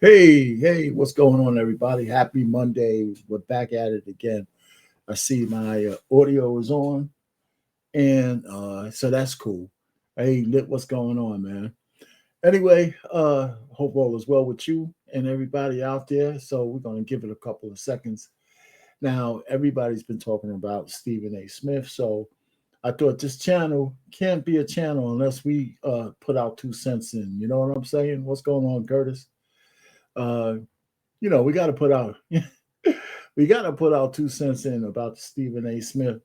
Hey, what's going on, everybody? Happy Monday. We're back at it again. I see my audio is on, and so that's cool. Hey, Lit, what's going on, man? Anyway, hope all is well with you and everybody out there. So we're going to give it a couple of seconds. Now, everybody's been talking about Stephen A. Smith, so I thought this channel can't be a channel unless we put our 2 cents in. You know what I'm saying? What's going on, Curtis? Uh, we got to put out we got to put our 2 cents in about the Stephen A. Smith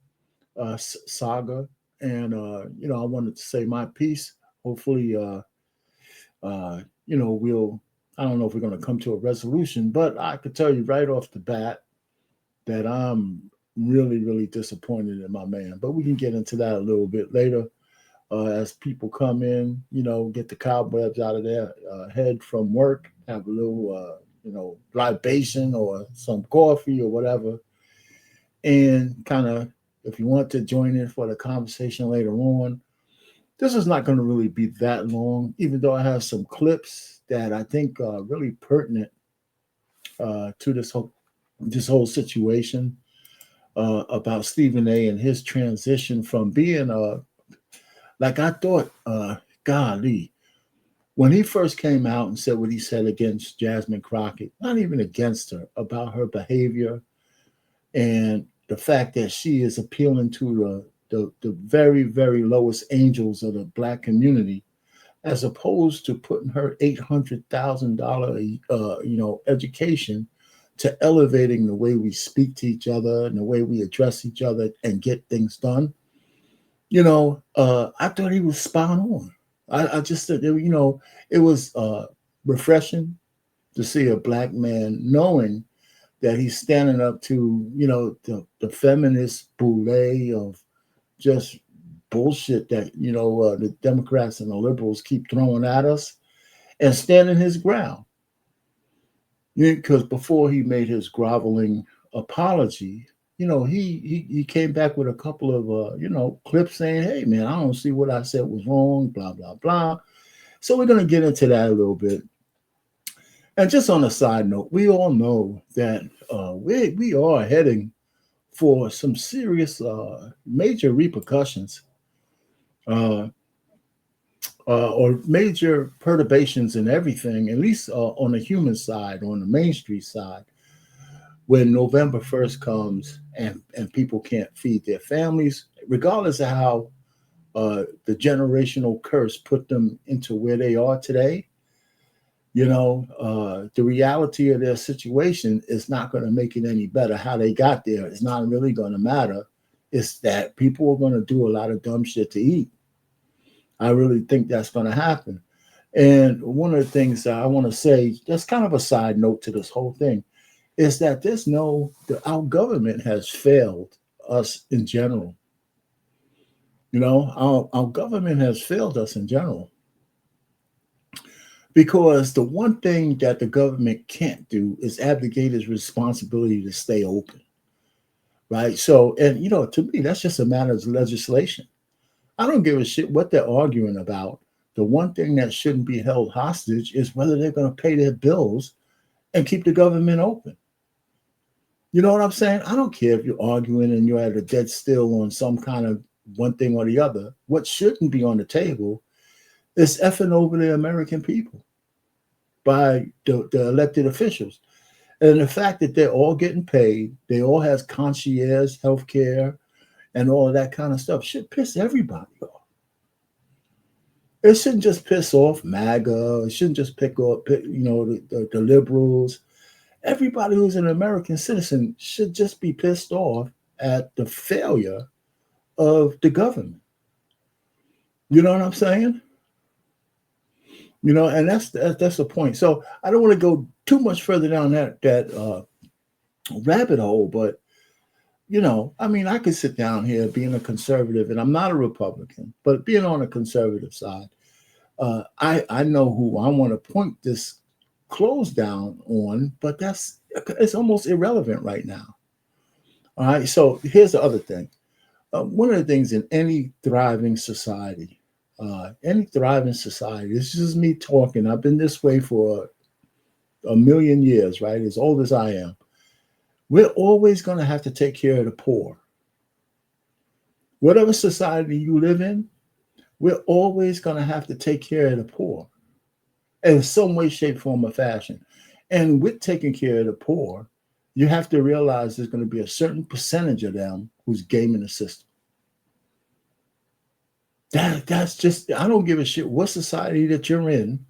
saga, and I wanted to say my piece. Hopefully, we'll. I don't know if we're going to come to a resolution, but I could tell you right off the bat that I'm really, really disappointed in my man. But we can get into that a little bit later as people come in. Get the cobwebs out of their head from work, have a little. Libation or some coffee or whatever, and kind of, if you want to join in for the conversation later on, this is not going to really be that long, even though I have some clips that I think are really pertinent to this whole situation about Stephen A. and his transition from being like I thought, golly, when he first came out and said what he said against Jasmine Crockett, not even against her, about her behavior and the fact that she is appealing to the very, very lowest angels of the Black community, as opposed to putting her $800,000, education to elevating the way we speak to each other and the way we address each other and get things done. I thought he was spot on. I just said, it was refreshing to see a Black man knowing that he's standing up to, the feminist boule of just bullshit that, the Democrats and the liberals keep throwing at us, and standing his ground. Because before he made his groveling apology, he came back with a couple of, clips saying, hey, man, I don't see what I said was wrong, blah, blah, blah. So we're going to get into that a little bit. And just on a side note, we all know that we are heading for some serious major repercussions or major perturbations in everything, at least on the human side, on the Main Street side, when November 1st comes and people can't feed their families, regardless of how the generational curse put them into where they are today. The reality of their situation is not going to make it any better. How they got there is not really going to matter. It's that people are going to do a lot of dumb shit to eat. I really think that's going to happen. And one of the things that I want to say, just kind of a side note to this whole thing, is that our government has failed us in general. Our government has failed us in general. Because the one thing that the government can't do is abdicate its responsibility to stay open, right? So, and to me, that's just a matter of legislation. I don't give a shit what they're arguing about. The one thing that shouldn't be held hostage is whether they're going to pay their bills and keep the government open. You know what I'm saying? I don't care if you're arguing and you're at a dead still on some kind of one thing or the other. What shouldn't be on the table is effing over the American people by the elected officials. And the fact that they're all getting paid, they all has concierge health care and all of that kind of stuff should piss everybody off. It shouldn't just piss off MAGA. It shouldn't just pick up, the liberals. Everybody who's an American citizen should just be pissed off at the failure of the government. You know what I'm saying? And that's the point. So I don't want to go too much further down that rabbit hole, but I could sit down here being a conservative, and I'm not a Republican, but being on a conservative side, I know who I want to point this close down on, but it's almost irrelevant right now. All right. So here's the other thing. One of the things in any thriving society, this is just me talking. I've been this way for a million years, right? As old as I am. We're always going to have to take care of the poor. Whatever society you live in, we're always going to have to take care of the poor in some way, shape, form, or fashion. And with taking care of the poor, you have to realize there's going to be a certain percentage of them who's gaming the system. That's just, I don't give a shit what society that you're in.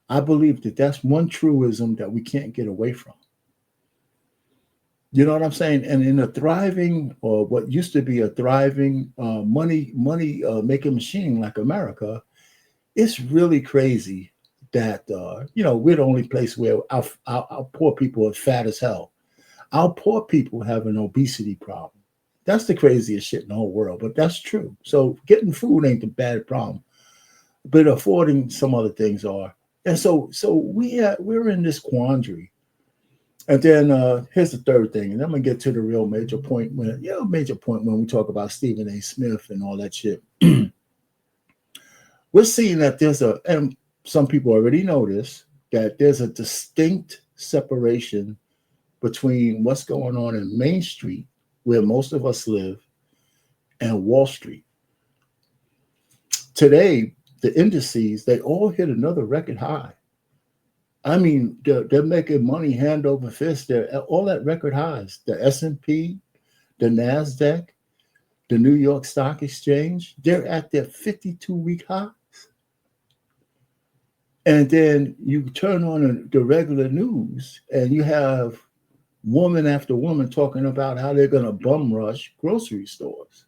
I believe that that's one truism that we can't get away from. You know what I'm saying? And in a thriving, or what used to be a thriving money making machine like America, it's really crazy that we're the only place where our poor people are fat as hell. Our poor people have an obesity problem. That's the craziest shit in the whole world, but that's true. So getting food ain't the bad problem, but affording some other things are. And so we're in this quandary. And then here's the third thing, and I'm gonna get to the real major point when we talk about Stephen A. Smith and all that shit. We're seeing that and some people already know this, that there's a distinct separation between what's going on in Main Street, where most of us live, and Wall Street. Today, the indices, they all hit another record high. I mean, they're making money hand over fist. They're all at record highs. The S&P, the NASDAQ, the New York Stock Exchange, they're at their 52-week highs. And then you turn on the regular news and you have woman after woman talking about how they're going to bum rush grocery stores.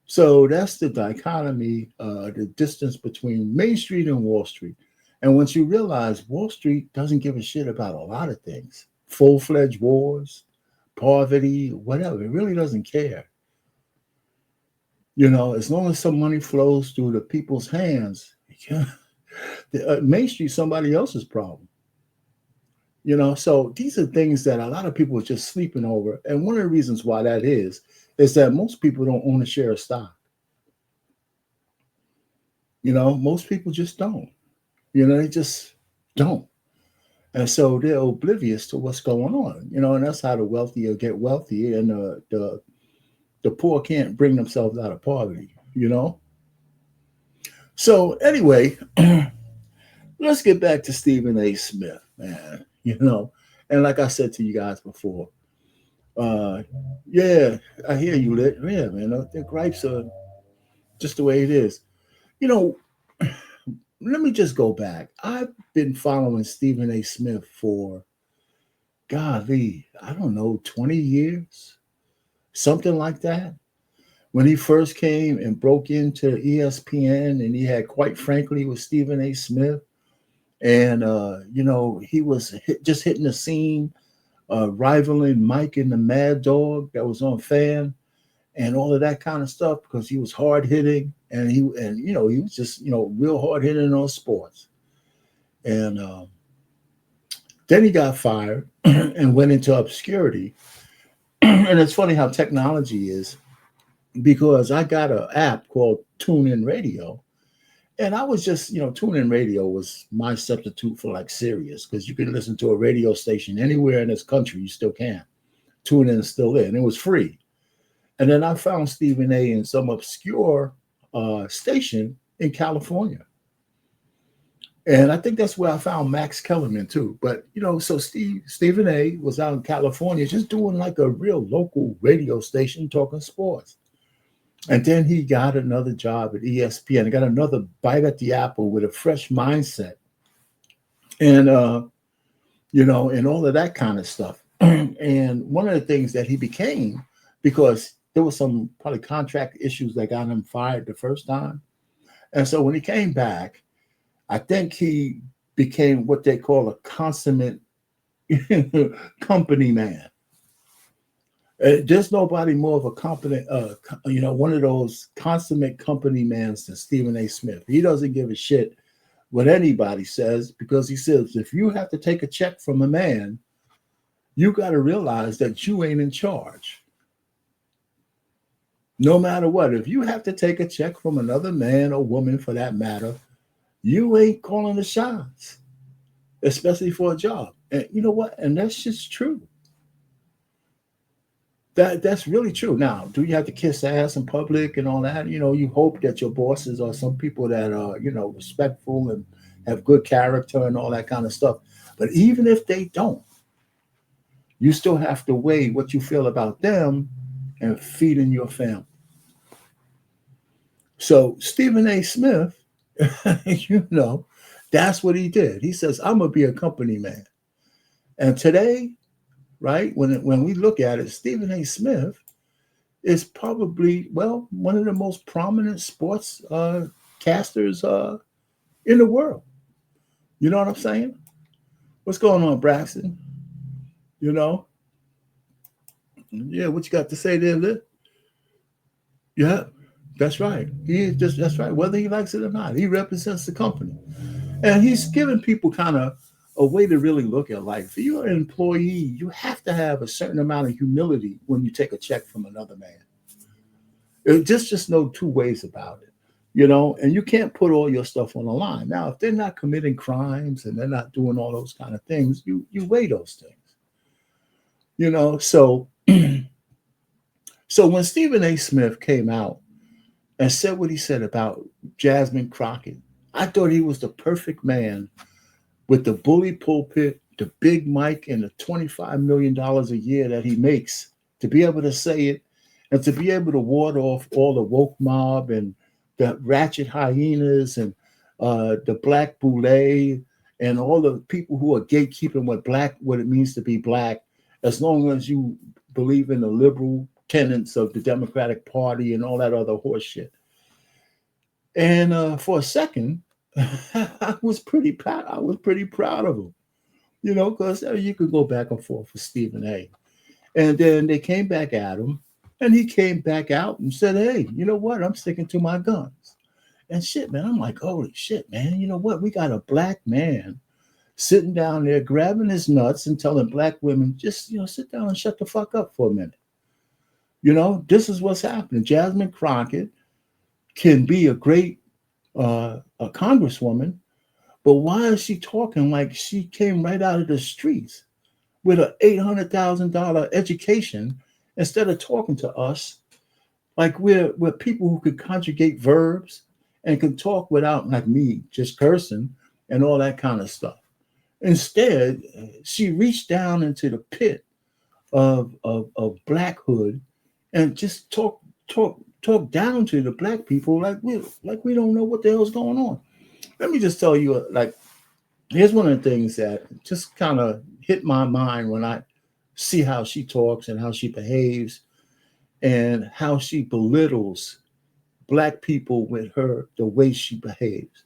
So that's the dichotomy, the distance between Main Street and Wall Street. And once you realize Wall Street doesn't give a shit about a lot of things, full-fledged wars, poverty, whatever, it really doesn't care. You know, as long as some money flows through the people's hands, Main Street somebody else's problem. You know, so these are things that a lot of people are just sleeping over. And one of the reasons why that is that most people don't own a share of stock. You know, most people just don't. You know, they just don't. And so they're oblivious to what's going on. You know, and that's how the wealthy will get wealthy, and the poor can't bring themselves out of poverty, you know? So anyway, let's get back to Stephen A. Smith, man. You know, and like I said to you guys before, yeah, I hear you, Lit. Yeah, man, their gripes are just the way it is. You know, let me just go back. I've been following Stephen A. Smith for, golly, I don't know, 20 years, something like that. When he first came and broke into ESPN, and he had, quite frankly, with Stephen A. Smith, and you know, he was just hitting the scene, rivaling Mike and the Mad Dog that was on Fan, and all of that kind of stuff, because he was hard hitting, and he was just, you know, real hard hitting on sports. And then he got fired and went into obscurity. And it's funny how technology is, because I got an app called TuneIn Radio. And I was just, you know, TuneIn Radio was my substitute for like Sirius, because you can listen to a radio station anywhere in this country, you still can. TuneIn is still there, and it was free. And then I found Stephen A. in some obscure station in California. And I think that's where I found Max Kellerman too. But, you know, so Stephen A. was out in California just doing like a real local radio station talking sports. And then he got another job at ESPN. He got another bite at the apple with a fresh mindset. And, you know, and all of that kind of stuff. And one of the things that he became, because there was some probably contract issues that got him fired the first time. And so when he came back, I think he became what they call a consummate company man. There's nobody more of a competent, you know, one of those consummate company mans than Stephen A. Smith. He doesn't give a shit what anybody says, because he says, if you have to take a check from a man, you got to realize that you ain't in charge. No matter what, if you have to take a check from another man or woman for that matter, you ain't calling the shots. especially for a job. And you know what? And that's just true. That's really true. Now, do you have to kiss ass in public and all that? You hope that your bosses are some people that are, respectful and have good character and all that kind of stuff. But even if they don't, you still have to weigh what you feel about them and feeding your family. So Stephen A. Smith, you know, that's what he did. He says, I'm gonna be a company man. And today, right, when we look at it, Stephen A. Smith is probably, well, one of the most prominent sports casters in the world. You know what I'm saying? What's going on, Braxton? You know? Yeah, what you got to say there, Liz? Yeah, that's right. That's right. Whether he likes it or not, he represents the company. And he's giving people kind of a way to really look at life. If you're an employee, you have to have a certain amount of humility when you take a check from another man. Just no two ways about it, and you can't put all your stuff on the line. Now, if they're not committing crimes and they're not doing all those kind of things, you weigh those things, so so when Stephen A. Smith came out and said what he said about Jasmine Crockett, I thought he was the perfect man with the bully pulpit, the big mic, and the $25 million a year that he makes to be able to say it and to be able to ward off all the woke mob and the ratchet hyenas and the black boule and all the people who are gatekeeping what it means to be black, as long as you believe in the liberal tenets of the Democratic Party and all that other horse shit. And for a second, I was pretty proud. I was pretty proud of him, because you could go back and forth with Stephen A. And then they came back at him, and he came back out and said, "Hey, you know what? I'm sticking to my guns." And shit, man, I'm like, holy shit, man. You know what? We got a black man sitting down there grabbing his nuts and telling black women, just sit down and shut the fuck up for a minute. This is what's happening. Jasmine Crockett can be a great a congresswoman, but why is she talking like she came right out of the streets with an $800,000 education instead of talking to us like we're people who could conjugate verbs and can talk without, like me, just cursing and all that kind of stuff. Instead, she reached down into the pit of blackhood and just talk down to the black people like we don't know what the hell's going on. Let me just tell you, like, here's one of the things that just kind of hit my mind when I see how she talks and how she behaves and how she belittles black people with the way she behaves.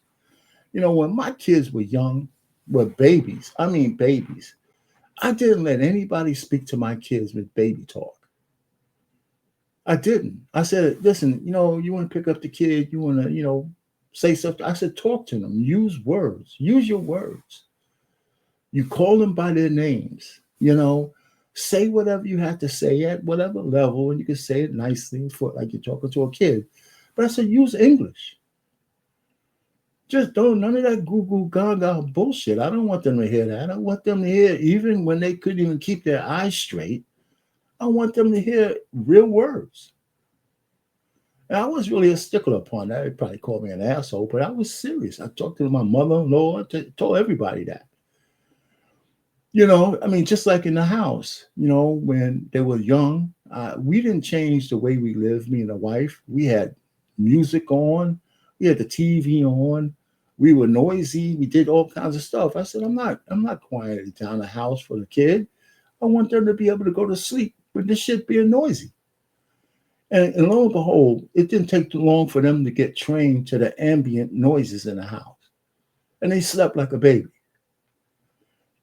When my kids were young, were babies, I mean babies, I didn't let anybody speak to my kids with baby talk. I didn't. I said, listen, you want to pick up the kid, you want to, say something. I said, talk to them, use words, use your words. You call them by their names, say whatever you have to say at whatever level, and you can say it nicely for like you're talking to a kid. But I said, use English. Just don't, none of that goo goo gaga bullshit. I don't want them to hear that. I want them to hear, even when they couldn't even keep their eyes straight, I want them to hear real words. And I was really a stickler upon that. They probably called me an asshole, but I was serious. I talked to my mother-in-law, told everybody that. I mean, just like in the house, when they were young, we didn't change the way we lived, me and the wife. We had music on, we had the TV on, we were noisy, we did all kinds of stuff. I said, I'm not quieting down the house for the kid. I want them to be able to go to sleep with this shit being noisy. And lo and behold, it didn't take too long for them to get trained to the ambient noises in the house. And they slept like a baby.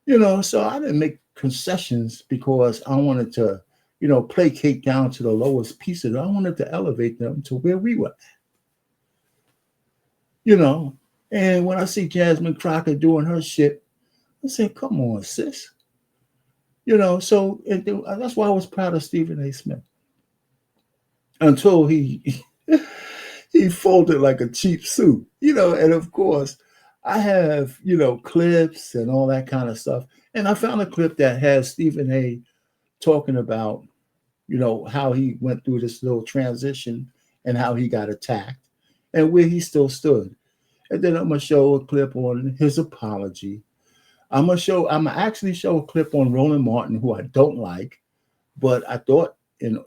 So I didn't make concessions because I wanted to, placate down to the lowest piece of it. I wanted to elevate them to where we were, And when I see Jasmine Crockett doing her shit, I say, come on, sis. So that's why I was proud of Stephen A. Smith. Until he folded like a cheap suit, and of course, I have, clips and all that kind of stuff. And I found a clip that has Stephen A talking about, how he went through this little transition and how he got attacked and where he still stood. And then I'm gonna show a clip on his apology. I'm gonna actually show a clip on Roland Martin, who I don't like, but I thought in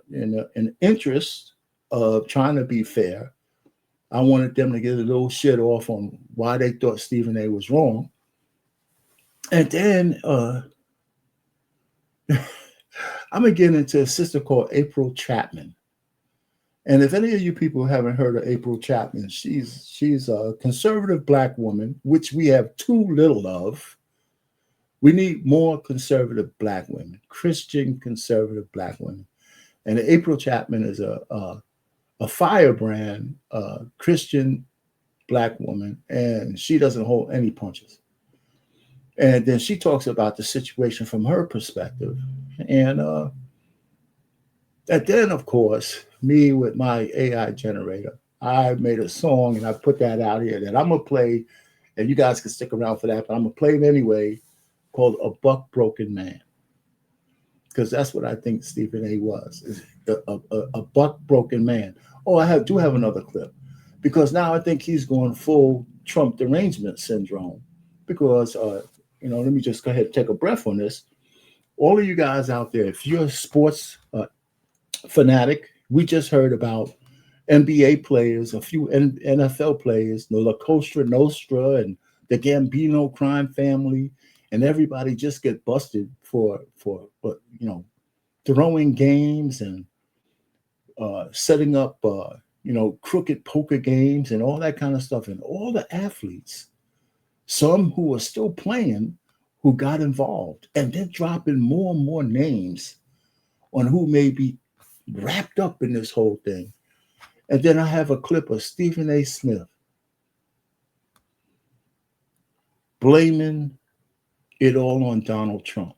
interest of trying to be fair, I wanted them to get a little shit off on why they thought Stephen A was wrong. And then I'm gonna get into a sister called April Chapman. And if any of you people haven't heard of April Chapman, she's a conservative black woman, which we have too little of. We need more conservative black women, Christian conservative black women. And April Chapman is a firebrand Christian black woman, and she doesn't hold any punches. And then she talks about the situation from her perspective. And then, of course, me with my AI generator, I made a song and I put that out here that I'm going to play, and you guys can stick around for that, but I'm going to play it anyway, called A Buck Broken Man. Because that's what I think Stephen A was, is a buck broken man. Oh, do have another clip. Because now I think he's going full Trump derangement syndrome. Because, let me just go ahead and take a breath on this. All of you guys out there, if you're a sports fanatic, we just heard about NBA players, a few NFL players, the La Costa Nostra and the Gambino crime family, and everybody just get busted for throwing games and setting up crooked poker games and all that kind of stuff. And all the athletes, some who are still playing, who got involved, and they're dropping more and more names on who may be wrapped up in this whole thing. And then I have a clip of Stephen A. Smith blaming it all on Donald Trump.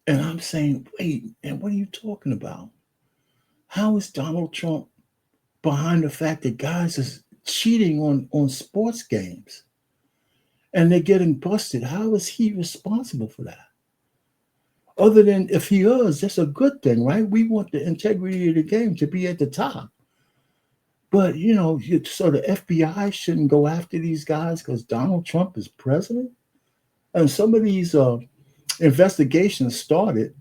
And I'm saying, wait, and what are you talking about? How is Donald Trump behind the fact that guys is cheating on sports games and they're getting busted? How is he responsible for that? Other than, if he is, that's a good thing, right? We want the integrity of the game to be at the top. But, so the FBI shouldn't go after these guys because Donald Trump is president? And some of these investigations started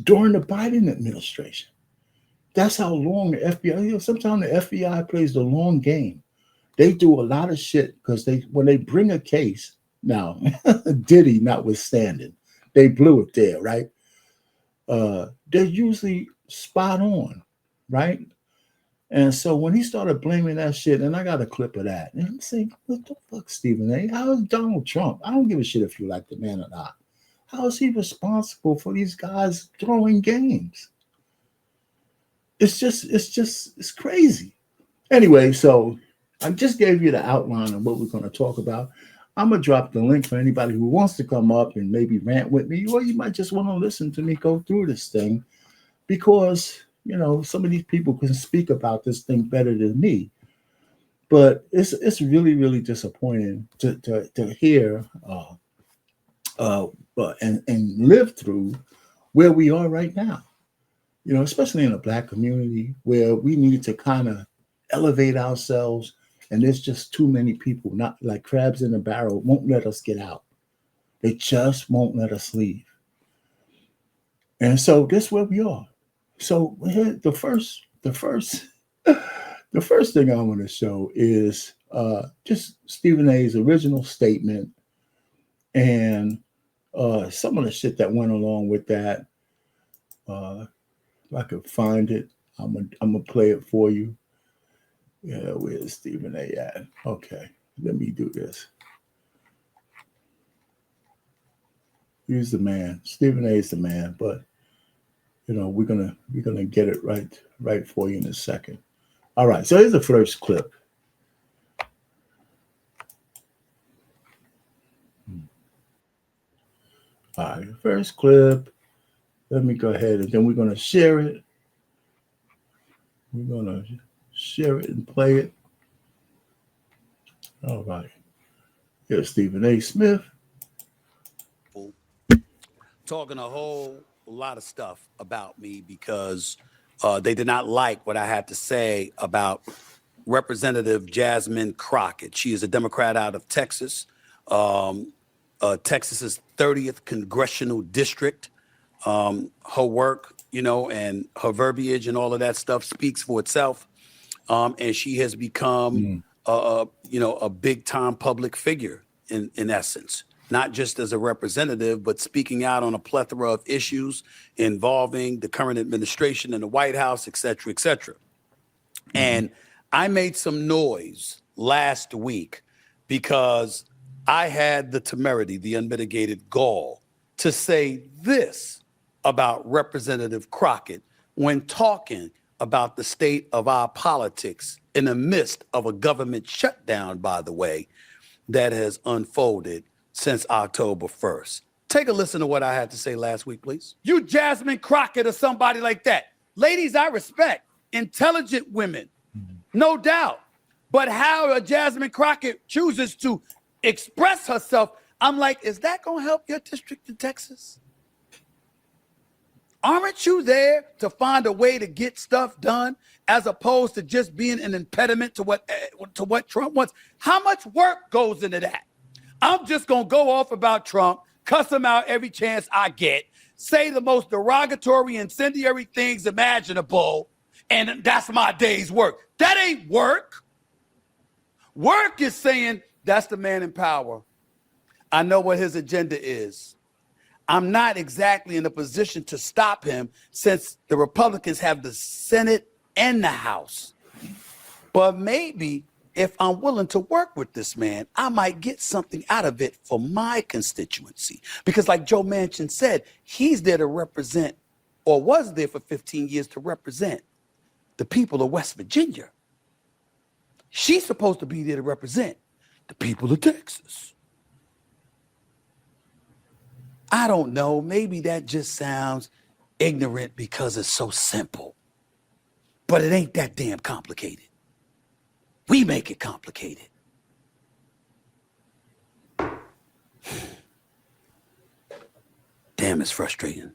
during the Biden administration. That's how long the FBI, sometimes the FBI plays the long game. They do a lot of shit because when they bring a case, now, Diddy notwithstanding, they blew it there, right? They're usually spot on, right? And so when he started blaming that shit, and I got a clip of that, and I'm saying, what the fuck, Stephen A? How is Donald Trump? I don't give a shit if you like the man or not. How is he responsible for these guys throwing games? It's crazy. Anyway, so I just gave you the outline of what we're going to talk about. I'm going to drop the link for anybody who wants to come up and maybe rant with me, or you might just want to listen to me go through this thing because, some of these people can speak about this thing better than me. But it's really, really disappointing to hear and live through where we are right now. Especially in the Black community where we need to kind of elevate ourselves. And there's just too many people, not like crabs in a barrel, won't let us get out. They just won't let us leave. And so this is where we are. So here, the first thing I want to show is just Stephen A's original statement and some of the shit that went along with that. If I could find it, I'm gonna play it for you. Yeah, where's Stephen A at? Okay, let me do this. He's the man. Stephen A is the man, but we're gonna get it right for you in a second. All right, so here's the first clip. All right, first clip. Let me go ahead and then we're gonna share it. We're gonna share it and play it. All right. Here's Stephen A. Smith. Talking a whole lot of stuff about me because they did not like what I had to say about Representative Jasmine Crockett. She is a Democrat out of Texas, Texas's 30th congressional district. Her work, and her verbiage and all of that stuff speaks for itself. And she has become, Mm. a big time public figure in essence, not just as a representative, but speaking out on a plethora of issues involving the current administration and the White House, et cetera, et cetera. Mm-hmm. And I made some noise last week because I had the temerity, the unmitigated gall to say this about Representative Crockett when talking about the state of our politics in the midst of a government shutdown, by the way, that has unfolded since October 1st. Take a listen to what I had to say last week, please. You Jasmine Crockett or somebody like that. Ladies, I respect intelligent women, no doubt. But how a Jasmine Crockett chooses to express herself, I'm like, is that going to help your district in Texas? Aren't you there to find a way to get stuff done as opposed to just being an impediment to what Trump wants? How much work goes into that? I'm just going to go off about Trump, cuss him out every chance I get, say the most derogatory, incendiary things imaginable, and that's my day's work. That ain't work. Work is saying that's the man in power. I know what his agenda is. I'm not exactly in a position to stop him since the Republicans have the Senate and the House. But maybe if I'm willing to work with this man, I might get something out of it for my constituency. Because like Joe Manchin said, he's there to represent, or was there for 15 years to represent, the people of West Virginia. She's supposed to be there to represent the people of Texas. I don't know. Maybe that just sounds ignorant because it's so simple. But it ain't that damn complicated. We make it complicated. Damn, it's frustrating.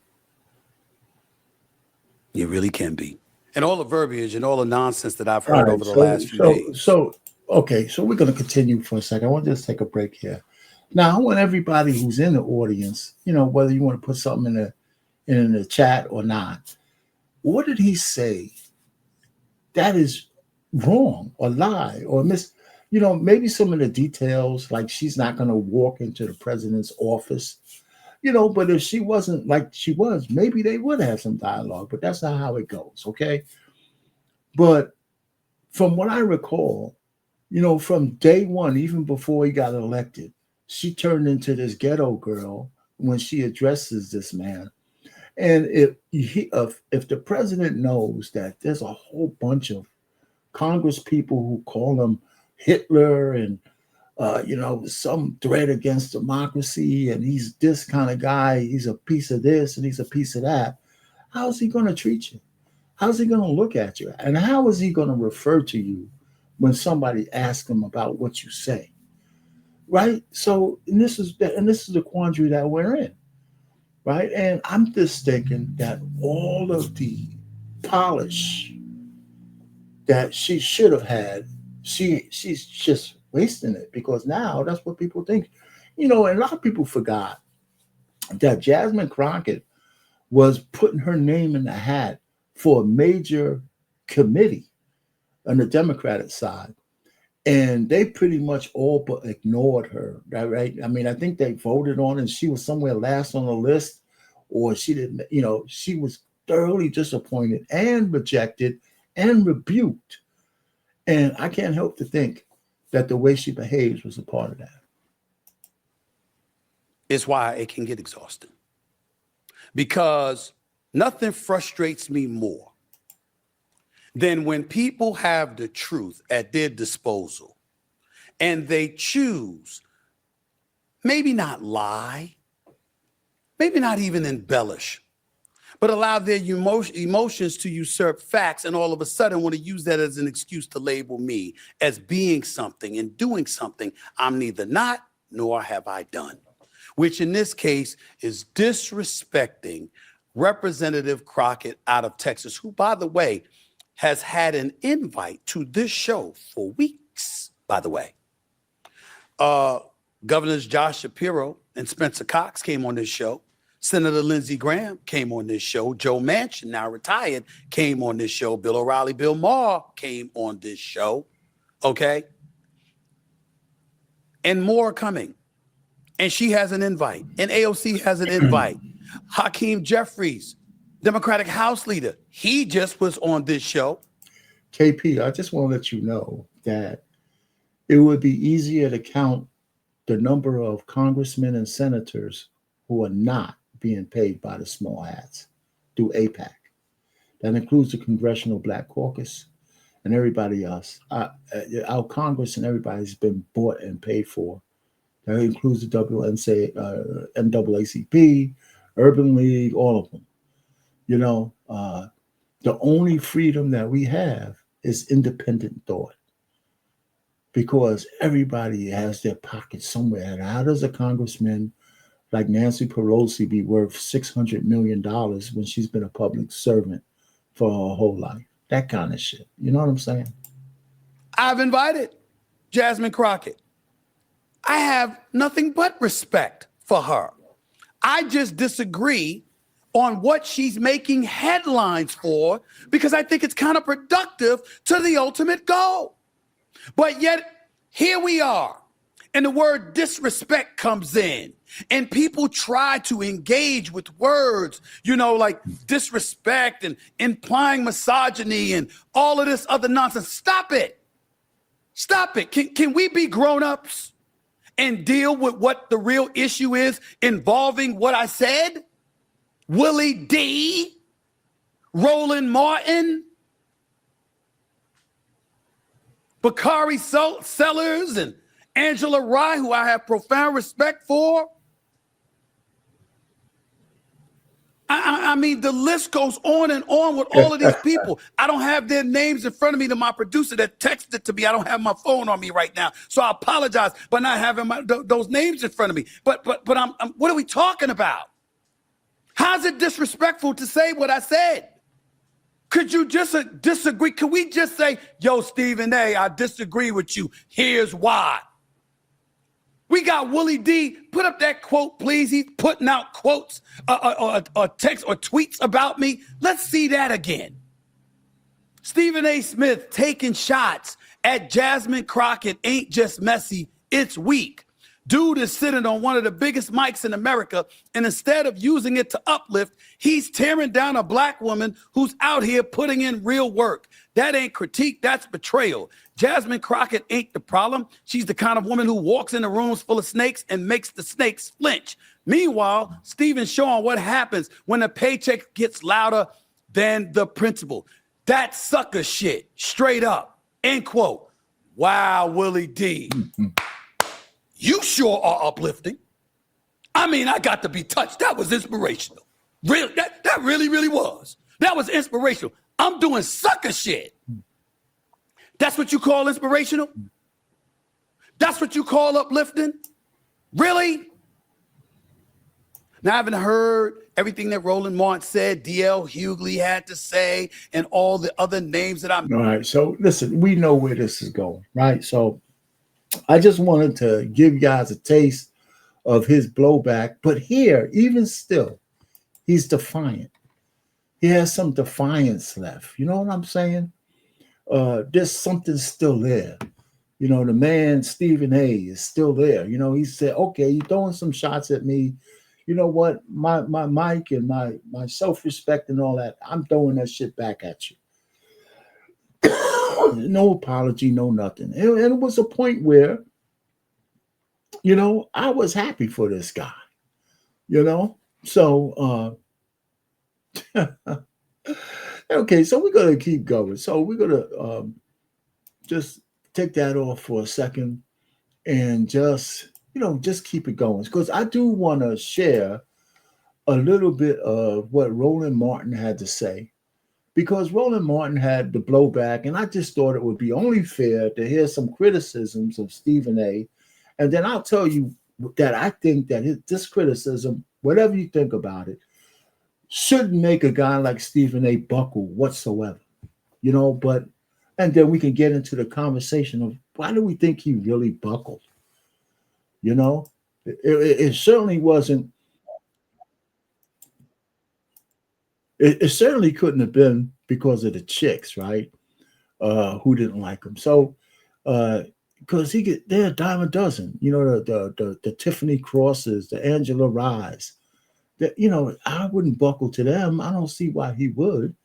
It really can be. And all the verbiage and all the nonsense that I've heard over the last few days. Okay, so we're going to continue for a second. I want to just take a break here. Now, I want everybody who's in the audience, whether you want to put something in the chat or not, what did he say that is wrong or lie or maybe some of the details, like she's not going to walk into the president's office, but if she wasn't like she was, maybe they would have some dialogue, but that's not how it goes, okay? But from what I recall, from day one, even before he got elected, she turned into this ghetto girl when she addresses this man. And if the president knows that there's a whole bunch of Congress people who call him Hitler and some threat against democracy, and he's this kind of guy, he's a piece of this and he's a piece of that, how's he going to treat you? How's he going to look at you? And how is he going to refer to you when somebody asks him about what you say? Right? So, and this is the quandary that we're in, right? And I'm just thinking that all of the polish that she should have had, she's just wasting it, because now that's what people think. And a lot of people forgot that Jasmine Crockett was putting her name in the hat for a major committee on the Democratic side. And they pretty much all but ignored her, right? I mean, I think they voted on it and she was somewhere last on the list, or she didn't, she was thoroughly disappointed and rejected and rebuked. And I can't help to think that the way she behaves was a part of that. It's why it can get exhausting. Because nothing frustrates me more than when people have the truth at their disposal and they choose, maybe not lie, maybe not even embellish, but allow their emotions to usurp facts, and all of a sudden want to use that as an excuse to label me as being something and doing something I'm neither not nor have I done, which in this case is disrespecting Representative Crockett out of Texas, who, by the way, has had an invite to this show for weeks, by the way. Governors Josh Shapiro and Spencer Cox came on this show. Senator Lindsey Graham came on this show. Joe Manchin, now retired, came on this show. Bill O'Reilly, Bill Maher came on this show. Okay? And more are coming. And she has an invite. And AOC has an invite. Hakeem Jeffries, Democratic House Leader, he just was on this show. KP, I just want to let you know that it would be easier to count the number of congressmen and senators who are not being paid by the small hats through AIPAC. That includes the Congressional Black Caucus and everybody else. Our Congress and everybody's been bought and paid for. That includes the NAACP, Urban League, all of them. You know, the only freedom that we have is independent thought, because everybody has their pocket somewhere. And how does a congressman like Nancy Pelosi be worth $600 million when she's been a public servant for her whole life? That kind of shit. You know what I'm saying? I've invited Jasmine Crockett. I have nothing but respect for her. I just disagree on what she's making headlines for, because I think it's counterproductive to the ultimate goal. But yet, here we are, and the word disrespect comes in, and people try to engage with words, you know, like disrespect and implying misogyny and all of this other nonsense. Stop it. Stop it. Can we be grown-ups and deal with what the real issue is involving what I said? Willie D, Roland Martin, Bakari Sellers, and Angela Rye, who I have profound respect for. I mean, the list goes on and on with all of these people. I don't have their names in front of me. To my producer that texted it to me, I don't have my phone on me right now, so I apologize for not having those names in front of me. But I'm what are we talking about? How's it disrespectful to say what I said? Could you just disagree? Could we just say, yo, Stephen A., I disagree with you. Here's why. We got Willie D. Put up that quote, please. He's putting out quotes or text or tweets about me. Let's see that again. Stephen A. Smith taking shots at Jasmine Crockett ain't just messy, it's weak. Dude is sitting on one of the biggest mics in America, and instead of using it to uplift, he's tearing down a black woman who's out here putting in real work. That ain't critique, that's betrayal. Jasmine Crockett ain't the problem. She's the kind of woman who walks into rooms full of snakes and makes the snakes flinch. Meanwhile, Stephen's showing what happens when the paycheck gets louder than the principal. That sucker shit, straight up, end quote. Wow, Willie D. You sure are uplifting. I mean, I got to be touched. That was inspirational. Really, that really, really was. That was inspirational. I'm doing sucker shit. That's what you call inspirational? That's what you call uplifting? Really? Now, I haven't heard everything that Roland Martin said, D.L. Hughley had to say, and all the other names that I'm... All right, so listen, we know where this is going, right? So I just wanted to give you guys a taste of his blowback. But here, even still, he's defiant. He has some defiance left. You know what I'm saying? There's something still there. You know, the man, Stephen A., is still there. You know, he said, okay, you're throwing some shots at me. You know what? My mic and my self-respect and all that, I'm throwing that shit back at you. No apology, no nothing. And it was a point where, you know, I was happy for this guy, you know? So, okay, so we're going to keep going. So we're going to just take that off for a second and just, you know, just keep it going. Because I do want to share a little bit of what Roland Martin had to say because Roland Martin had the blowback, and I just thought it would be only fair to hear some criticisms of Stephen A. And then I'll tell you that I think that this criticism, whatever you think about it, shouldn't make a guy like Stephen A. buckle whatsoever, But and then we can get into the conversation of why do we think he really buckled? You know, it certainly wasn't. It certainly couldn't have been because of the chicks, right? Who didn't like him. So, because they're a dime a dozen. The Tiffany Crosses, the Angela Rise. That I wouldn't buckle to them. I don't see why he would.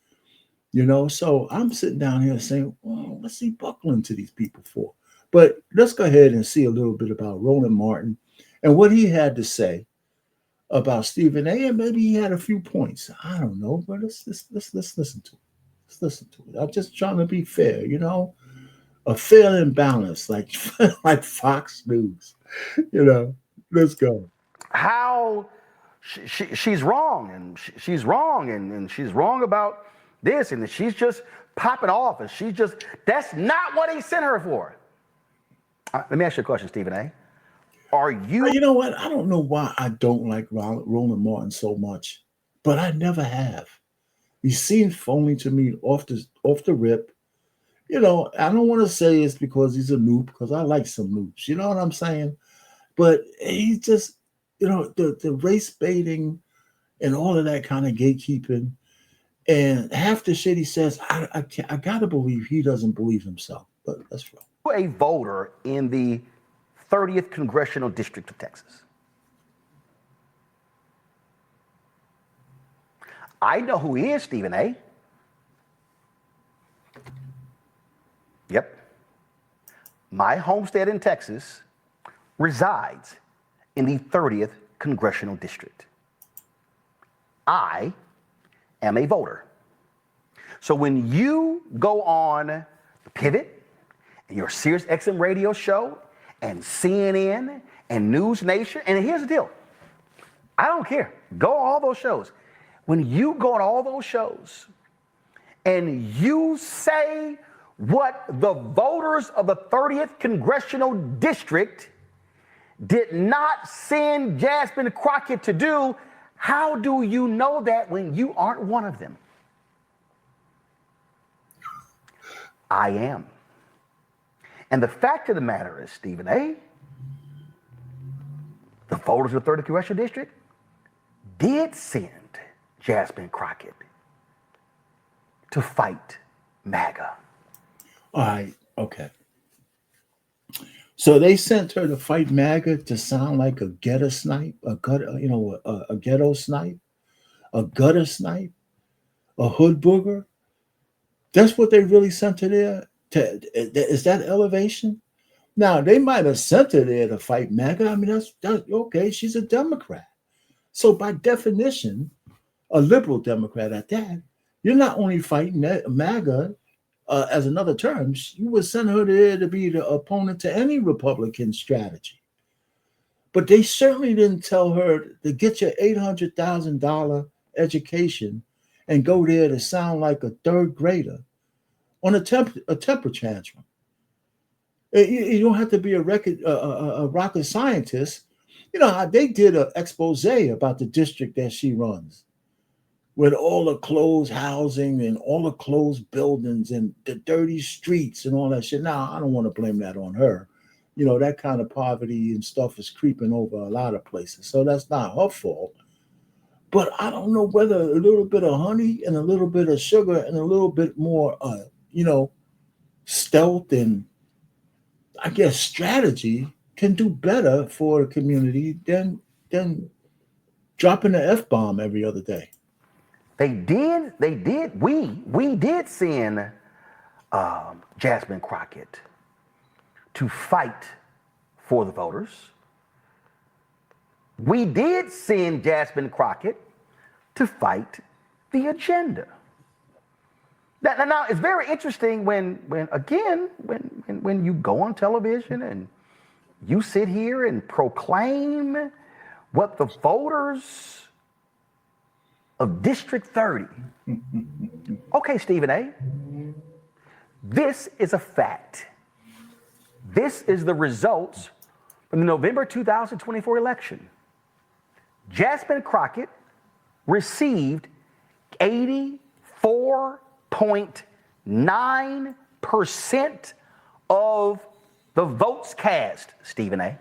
So I'm sitting down here saying, well, what's he buckling to these people for? But let's go ahead and see a little bit about Roland Martin and what he had to say about Stephen A. And maybe he had a few points. I don't know, but let's listen to it. Let's listen to it. I'm just trying to be fair, a fair and balanced, like like Fox News. Let's go. How she's wrong, and she's wrong, and she's wrong about this, and she's just popping off, and that's not what he sent her for. Let me ask you a question, Stephen A. Are you? You know what? I don't know why I don't like Roland Martin so much, but I never have. He seems phony to me off the rip. I don't want to say it's because he's a noob, because I like some noobs. You know what I'm saying? But he just, the race baiting and all of that kind of gatekeeping, and half the shit he says, I gotta believe he doesn't believe himself. But that's wrong. A voter in the 30th Congressional District of Texas. I know who he is, Stephen A. Yep. My homestead in Texas resides in the 30th Congressional District. I am a voter. So when you go on Pivot and your Sirius XM radio show and CNN and News Nation, and here's the deal, I don't care. Go on all those shows. When you go on all those shows and you say what the voters of the 30th Congressional District did not send Jasmine Crockett to do, how do you know that when you aren't one of them? I am. And the fact of the matter is, Stephen A., the voters of the 30th Congressional District did send Jasmine Crockett to fight MAGA. All right, okay. So they sent her to fight MAGA to sound like a ghetto snipe, a ghetto snipe, a gutter snipe, a hood booger. That's what they really sent her there. Is that elevation? Now they might have sent her there to fight MAGA. I mean, that's okay. She's a Democrat, so by definition, a liberal Democrat at that. You're not only fighting MAGA. As another term, you would send her there to be the opponent to any Republican strategy. But they certainly didn't tell her to get your $800,000 education and go there to sound like a third grader on a temper tantrum. You don't have to be a rocket scientist. They did an expose about the district that she runs, with all the closed housing and all the closed buildings and the dirty streets and all that shit. Now, I don't want to blame that on her. That kind of poverty and stuff is creeping over a lot of places. So that's not her fault. But I don't know whether a little bit of honey and a little bit of sugar and a little bit more, stealth and, I guess, strategy can do better for a community than dropping the F-bomb every other day. We did send Jasmine Crockett to fight for the voters. We did send Jasmine Crockett to fight the agenda. Now it's very interesting when you go on television and you sit here and proclaim what the voters of District 30. Okay, Stephen A. This is a fact. This is the results from the November 2024 election. Jasmine Crockett received 84.9% of the votes cast, Stephen A.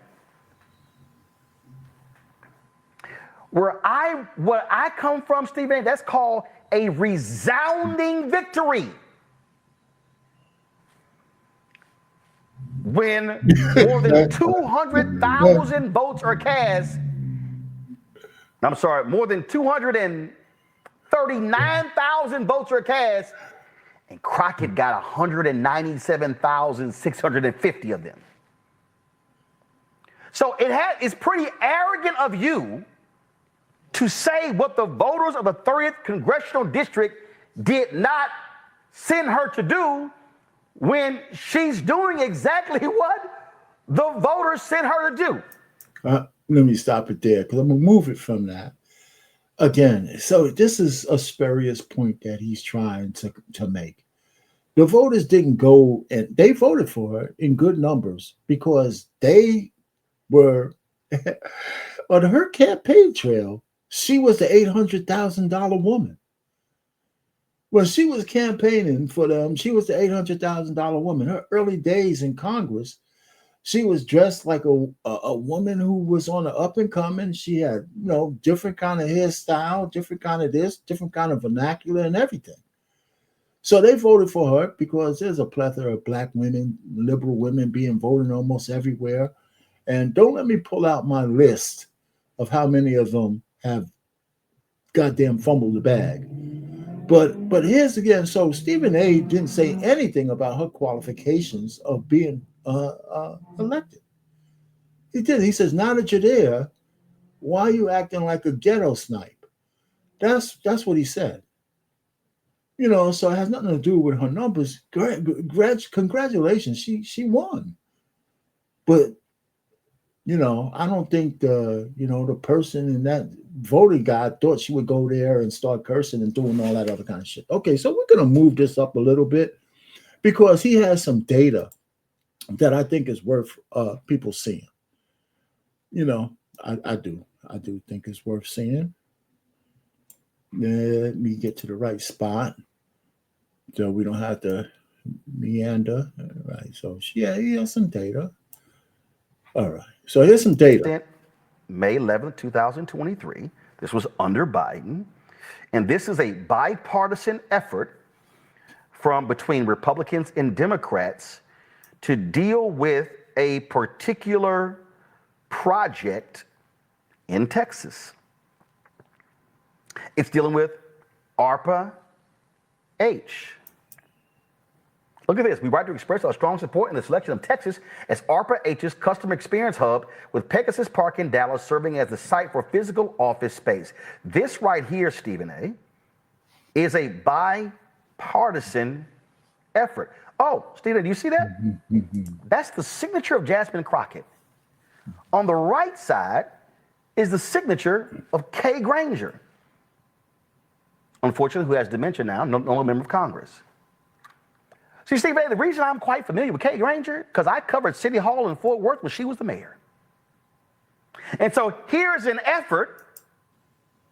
Where I come from, Stephen A., that's called a resounding victory. When more than 200,000 votes are cast, I'm sorry, more than 239,000 votes are cast, and Crockett got 197,650 of them. So it's pretty arrogant of you to say what the voters of the 30th Congressional District did not send her to do when she's doing exactly what the voters sent her to do. Let me stop it there because I'm going to move it from that. Again, so this is a spurious point that he's trying to make. The voters didn't go and they voted for her in good numbers because they were on her campaign trail. She was the $800,000 woman. When she was campaigning for them, she was the $800,000 woman. Her early days in Congress, she was dressed like a woman who was on the up and coming. She had, different kind of hairstyle, different kind of this, different kind of vernacular and everything. So they voted for her because there's a plethora of black women, liberal women being voted almost everywhere. And don't let me pull out my list of how many of them have goddamn fumbled the bag. But here's again, so Stephen A. didn't say anything about her qualifications of being elected. He did. He says, now that you're there, why are you acting like a ghetto snipe? That's what he said. So it has nothing to do with her numbers. Congratulations, she won. But I don't think the person in that voting guy thought she would go there and start cursing and doing all that other kind of shit. Okay, so we're going to move this up a little bit because he has some data that I think is worth people seeing. I do think it's worth seeing. Let me get to the right spot so we don't have to meander. All right, so he has some data. All right. So here's some data. May 11th, 2023. This was under Biden. And this is a bipartisan effort between Republicans and Democrats to deal with a particular project in Texas. It's dealing with ARPA-H. Look at this. We write to express our strong support in the selection of Texas as ARPA-H's customer experience hub, with Pegasus Park in Dallas serving as the site for physical office space. This right here, Stephen A., is a bipartisan effort. Oh, Stephen, do you see that? That's the signature of Jasmine Crockett. On the right side is the signature of Kay Granger, unfortunately, who has dementia now, no member of Congress. See, Steve A., the reason I'm quite familiar with Kay Granger, because I covered City Hall in Fort Worth when she was the mayor. And so here's an effort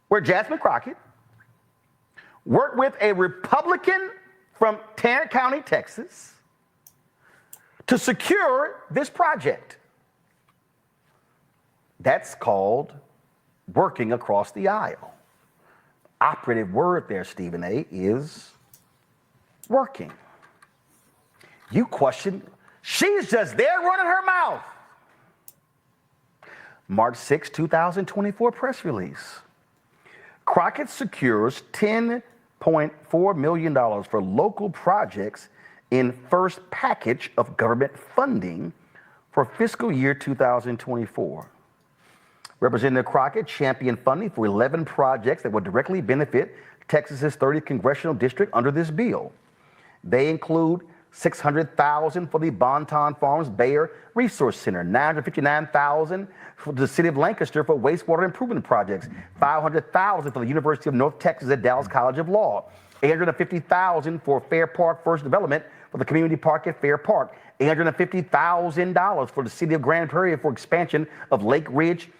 where Jasmine Crockett worked with a Republican from Tarrant County, Texas, to secure this project. That's called working across the aisle. Operative word there, Stephen A., is working. You question, she's just there running her mouth. March 6, 2024 press release. Crockett secures $10.4 million for local projects in first package of government funding for fiscal year 2024. Representative Crockett championed funding for 11 projects that would directly benefit Texas's 30th Congressional District under this bill. They include $600,000 for the Bonton Farms Bayer Resource Center, $959,000 for the city of Lancaster for wastewater improvement projects, $500,000 for the University of North Texas at Dallas College of Law, $850,000 for Fair Park First Development for the community park at Fair Park, $850,000 for the city of Grand Prairie for expansion of Lake Ridge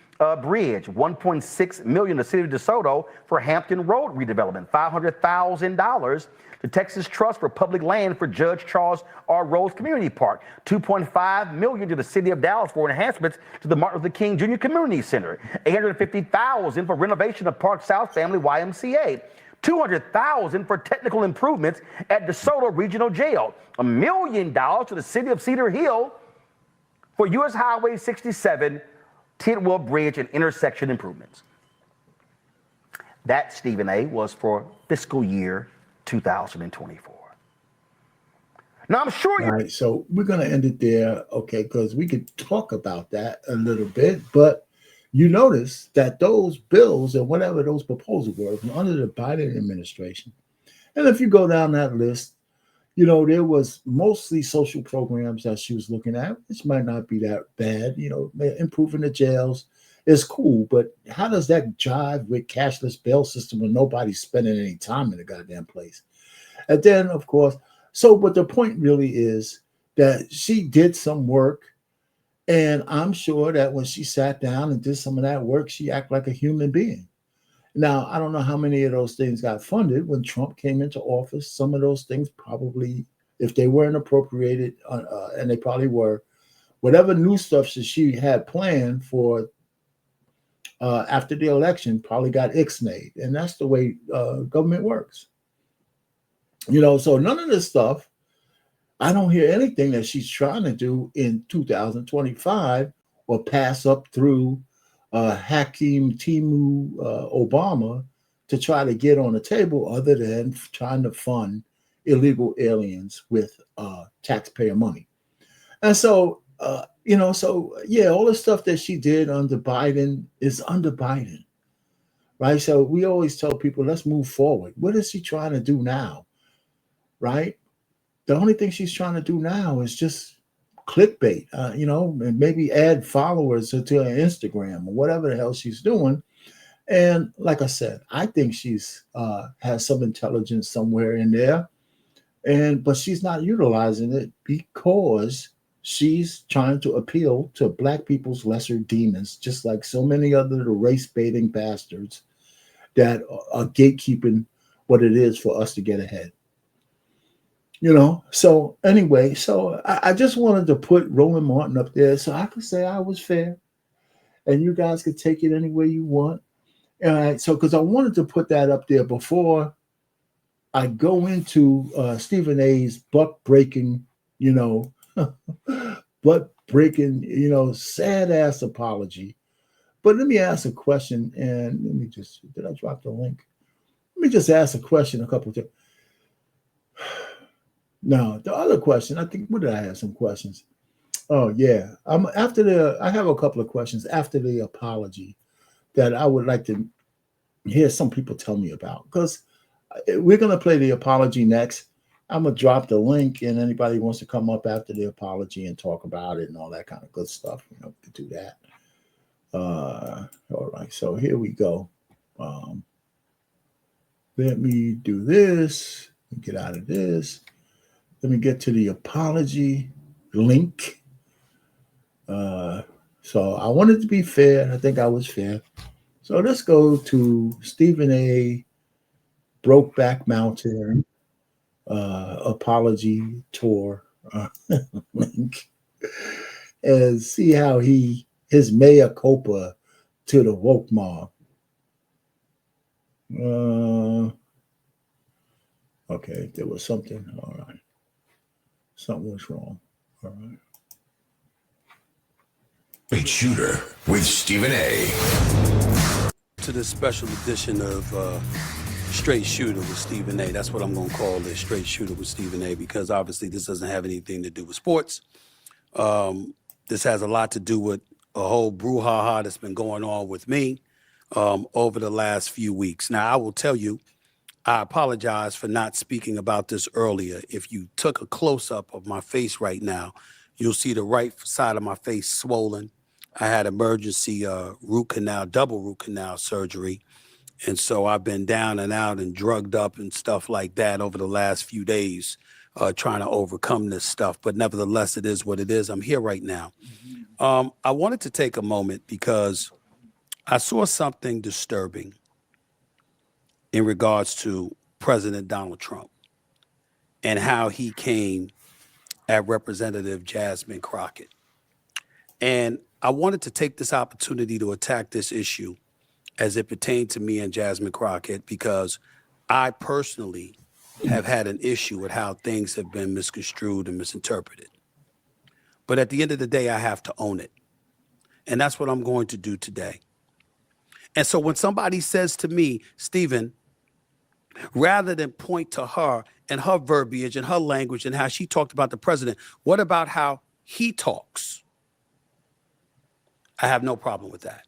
Bridge, $1.6 million to the city of DeSoto for Hampton Road redevelopment, $500,000 to Texas Trust for public land for Judge Charles R. Rose Community Park, $2.5 million to the city of Dallas for enhancements to the Martin Luther King Jr. Community Center, $850,000 for renovation of Park South Family YMCA, $200,000 for technical improvements at DeSoto Regional Jail, $1 million to the city of Cedar Hill for U.S. Highway 67, Tidwell Bridge and intersection improvements. That, Stephen A., was for fiscal year 2024. Now, I'm sure All right, so we're going to end it there, okay, because we could talk about that a little bit, but you notice that those bills and whatever those proposals were from under the Biden administration. And if you go down that list, you know, there was mostly social programs that she was looking at, which might not be that bad. You know, improving the jails is cool, but how does that jive with cashless bail system when nobody's spending any time in the goddamn place? And then, of course, but the point really is that she did some work, and I'm sure that when she sat down and did some of that work, she acted like a human being. Now, I don't know how many of those things got funded when Trump came into office. Some of those things probably, if they weren't appropriated, and they probably were, whatever new stuff that she had planned for after the election probably got ixnayed. And that's the way government works. You know, so none of this stuff, I don't hear anything that she's trying to do in 2025 or pass up through Hakeem Timu Obama to try to get on the table other than trying to fund illegal aliens with taxpayer money. And so, you know, so yeah, all the stuff that she did under Biden is under Biden, right? So we always tell people, let's move forward. What is she trying to do now, right? The only thing she's trying to do now is just clickbait, you know, and maybe add followers to her Instagram or whatever the hell she's doing. And like I said, I think she's has some intelligence somewhere in there, but she's not utilizing it because she's trying to appeal to Black people's lesser demons, just like so many other race baiting bastards that are gatekeeping what it is for us to get ahead. You know, so anyway, so I just wanted to put Roland Martin up there so I could say I was fair and you guys could take it any way you want. So because I wanted to put that up there before I go into Stephen A.'s butt breaking, you know, sad ass apology. But let me ask a question, and did I drop the link? Let me just ask a question a couple of times. Now, the other question, I think, what did I have? Some questions. Oh, yeah. I have a couple of questions after the apology that I would like to hear some people tell me about. Because we're going to play the apology next. I'm going to drop the link, and anybody who wants to come up after the apology and talk about it and all that kind of good stuff, you know, we can do that. All right. So here we go. Let me do this. Get out of this. Let me get to the apology link. So I wanted to be fair. I think I was fair. So let's go to Stephen A. Brokeback Mountain apology tour link and see how his mea culpa to the woke mob. Okay, there was something. All right. Something was wrong. All right. Straight Shooter with Stephen A. To this special edition of Straight Shooter with Stephen A. That's what I'm going to call this, Straight Shooter with Stephen A. Because obviously this doesn't have anything to do with sports. This has a lot to do with a whole brouhaha that's been going on with me over the last few weeks. Now, I will tell you, I apologize for not speaking about this earlier. If you took a close-up of my face right now, you'll see the right side of my face swollen. I had emergency double root canal surgery. And so I've been down and out and drugged up and stuff like that over the last few days, trying to overcome this stuff. But nevertheless, it is what it is. I'm here right now. I wanted to take a moment because I saw something disturbing in regards to President Donald Trump and how he came at Representative Jasmine Crockett. And I wanted to take this opportunity to attack this issue as it pertained to me and Jasmine Crockett, because I personally have had an issue with how things have been misconstrued and misinterpreted. But at the end of the day, I have to own it. And that's what I'm going to do today. And so when somebody says to me, Stephen, rather than point to her and her verbiage and her language and how she talked about the president, what about how he talks? I have no problem with that.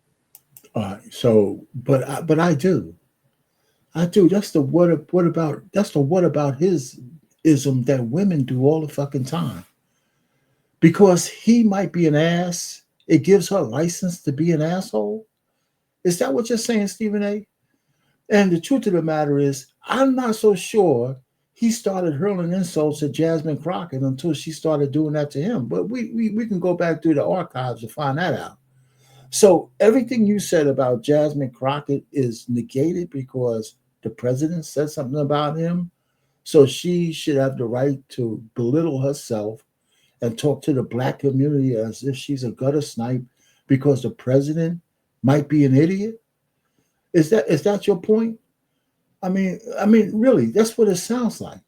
All right. So, but I do. That's the what about his ism that women do all the fucking time. Because he might be an ass, it gives her license to be an asshole. Is that what you're saying, Stephen A? And the truth of the matter is, I'm not so sure he started hurling insults at Jasmine Crockett until she started doing that to him. But we can go back through the archives to find that out. So everything you said about Jasmine Crockett is negated because the president said something about him. So she should have the right to belittle herself and talk to the black community as if she's a gutter snipe because the president might be an idiot. Is that your point? I mean, really, that's what it sounds like.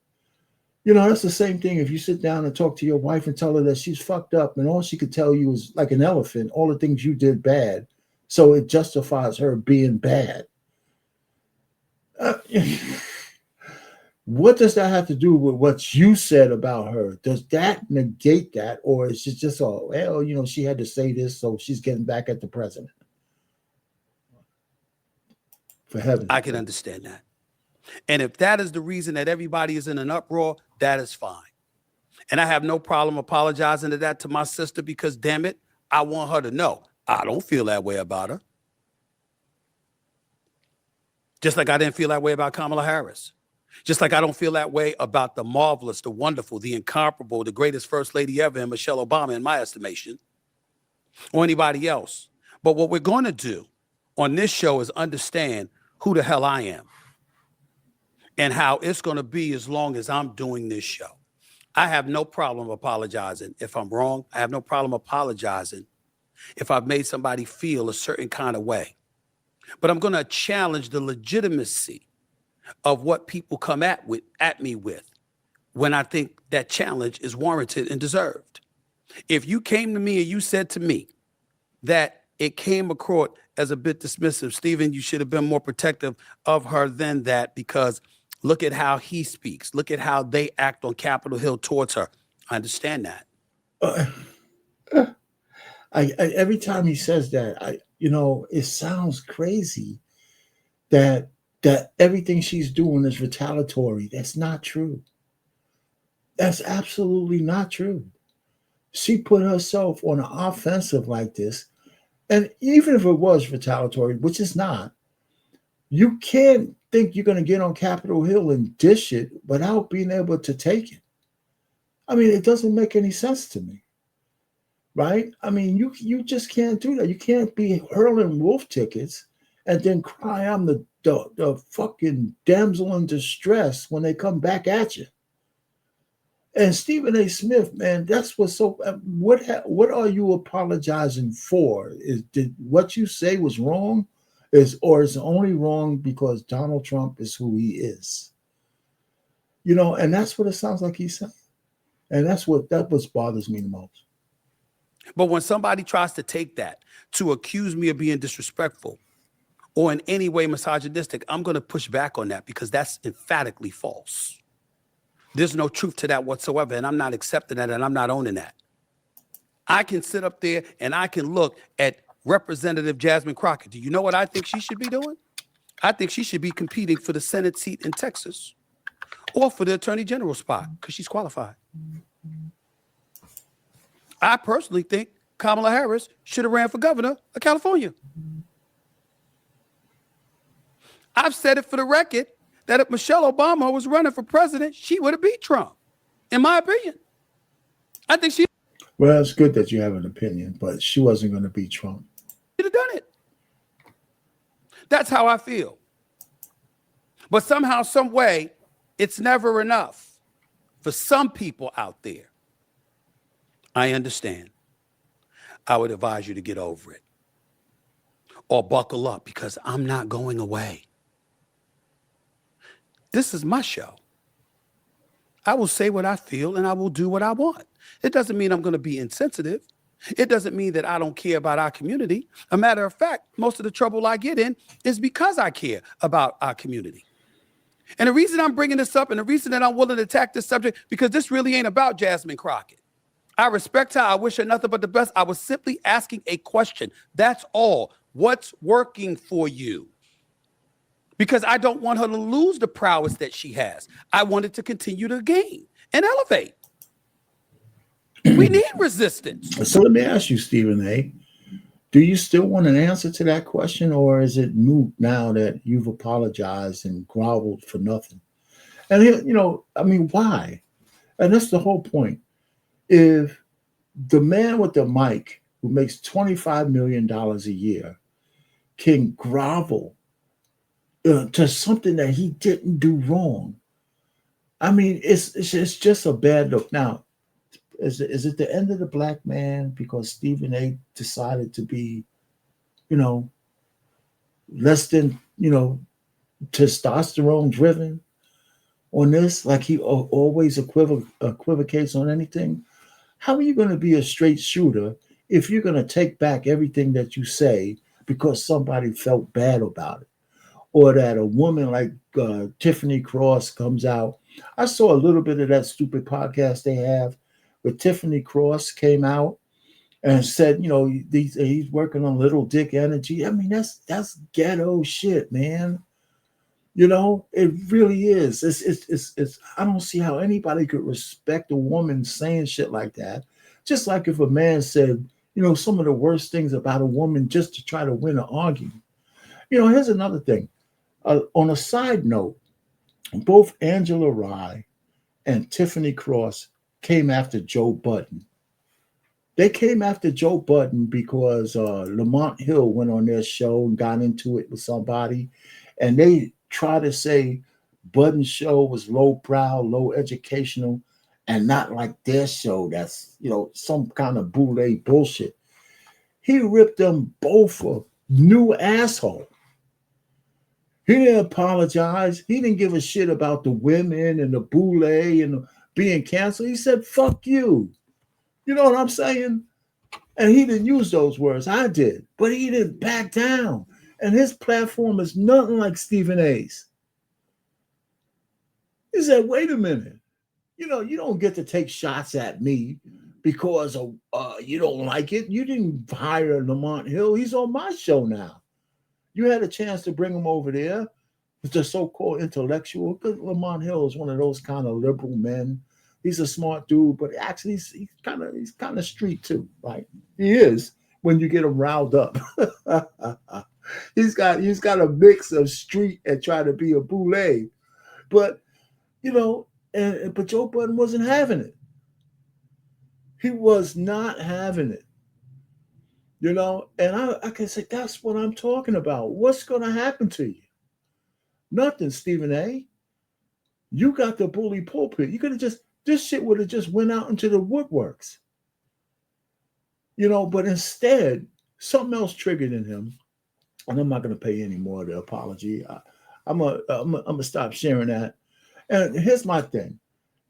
You know, that's the same thing if you sit down and talk to your wife and tell her that she's fucked up and all she could tell you is like an elephant, all the things you did bad. So it justifies her being bad. What does that have to do with what you said about her? Does that negate that? Or is it just, oh, well, you know, she had to say this, so she's getting back at the president? For heaven's sake. I can understand that. And if that is the reason that everybody is in an uproar, that is fine. And I have no problem apologizing to my sister because, damn it, I want her to know I don't feel that way about her. Just like I didn't feel that way about Kamala Harris. Just like I don't feel that way about the marvelous, the wonderful, the incomparable, the greatest first lady ever, and Michelle Obama, in my estimation, or anybody else. But what we're going to do on this show is understand who the hell I am and how it's going to be as long as I'm doing this show. I have no problem apologizing if I'm wrong. I have no problem apologizing if I've made somebody feel a certain kind of way. But I'm going to challenge the legitimacy of what people come at me with when I think that challenge is warranted and deserved. If you came to me and you said to me that it came across as a bit dismissive, Stephen, you should have been more protective of her than that because look at how he speaks. Look at how they act on Capitol Hill towards her. I understand that. Every time he says that, it sounds crazy that everything she's doing is retaliatory. That's not true. That's absolutely not true. She put herself on an offensive like this. And even if it was retaliatory, which it's not, you can't think you're going to get on Capitol Hill and dish it without being able to take it. I mean, it doesn't make any sense to me. Right? I mean, you just can't do that. You can't be hurling wolf tickets and then cry I'm the fucking damsel in distress when they come back at you. And Stephen A. Smith, man, that's what's so. What are you apologizing for? Did what you say was wrong, or is it only wrong because Donald Trump is who he is? And that's what it sounds like he's saying, and that's what bothers me the most. But when somebody tries to take that to accuse me of being disrespectful or in any way misogynistic, I'm going to push back on that because that's emphatically false. There's no truth to that whatsoever, and I'm not accepting that, and I'm not owning that. I can sit up there and I can look at Representative Jasmine Crockett. Do you know what I think she should be doing? I think she should be competing for the Senate seat in Texas or for the Attorney General spot because she's qualified. I personally think Kamala Harris should have ran for governor of California. I've said it for the record that if Michelle Obama was running for president, she would have beat Trump, in my opinion. I think she Well, it's good that you have an opinion, but she wasn't going to beat Trump. should have done it. That's how I feel. But somehow, some way, it's never enough for some people out there. I understand. I would advise you to get over it or buckle up because I'm not going away. This is my show. I will say what I feel and I will do what I want. It doesn't mean I'm going to be insensitive. It doesn't mean that I don't care about our community. A matter of fact, most of the trouble I get in is because I care about our community. And the reason I'm bringing this up and the reason that I'm willing to attack this subject, because this really ain't about Jasmine Crockett. I respect her. I wish her nothing but the best. I was simply asking a question. That's all. What's working for you? Because I don't want her to lose the prowess that she has. I want it to continue to gain and elevate. We need resistance. So let me ask you, Stephen A., do you still want an answer to that question, or is it moot now that you've apologized and groveled for nothing? And, you know, I mean, why? And that's the whole point. If the man with the mic who makes $25 million a year can grovel to something that he didn't do wrong, I mean, it's just a bad look. Now, is it the end of the black man because Stephen A. decided to be, you know, less than, you know, testosterone driven on this? Like he always equivocates on anything? How are you going to be a straight shooter if you're going to take back everything that you say because somebody felt bad about it? Or that a woman like Tiffany Cross comes out. I saw a little bit of that stupid podcast they have where Tiffany Cross came out and said, you know, he's working on little dick energy. I mean, that's ghetto shit, man. You know, it really is. It's I don't see how anybody could respect a woman saying shit like that. Just like if a man said, you know, some of the worst things about a woman just to try to win an argument. You know, here's another thing. On a side note, both Angela Rye and Tiffany Cross came after Joe Budden. They came after Joe Budden because Lamont Hill went on their show and got into it with somebody, and they tried to say Budden's show was lowbrow, low educational, and not like their show that's, you know, some kind of boule bullshit. He ripped them both a new asshole. He didn't apologize. He didn't give a shit about the women and the boule and being canceled. He said, fuck you. You know what I'm saying? And he didn't use those words. I did. But he didn't back down. And his platform is nothing like Stephen A's. He said, wait a minute. You know, you don't get to take shots at me because you don't like it. You didn't hire Lamont Hill. He's on my show now. You had a chance to bring him over there with the so-called intellectual. Because Lamont Hill is one of those kind of liberal men. He's a smart dude, but actually he's kind of street too. Like he is when you get him riled up. he's got a mix of street and try to be a boule. But you know, but Joe Budden wasn't having it. He was not having it. You know, and I can say, that's what I'm talking about. What's going to happen to you? Nothing, Stephen A. You got the bully pulpit. You could have this shit would have just went out into the woodworks. You know, but instead, something else triggered in him. And I'm not going to pay any more of the apology. I'm gonna stop sharing that. And here's my thing.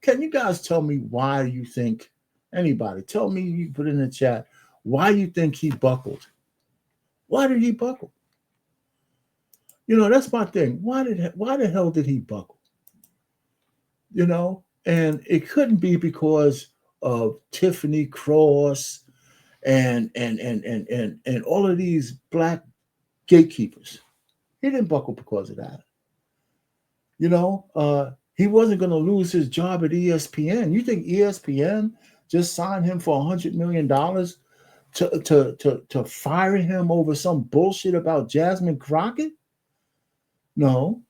Can you guys tell me why you think, anybody, tell me, you put it in the chat, why you think he buckled? Why did he buckle? You know, that's my thing. Why the hell did he buckle? You know, and it couldn't be because of Tiffany Cross and all of these black gatekeepers. He didn't buckle because of that. You know, he wasn't going to lose his job at ESPN. You think ESPN just signed him for $100 million to fire him over some bullshit about Jasmine Crockett? No.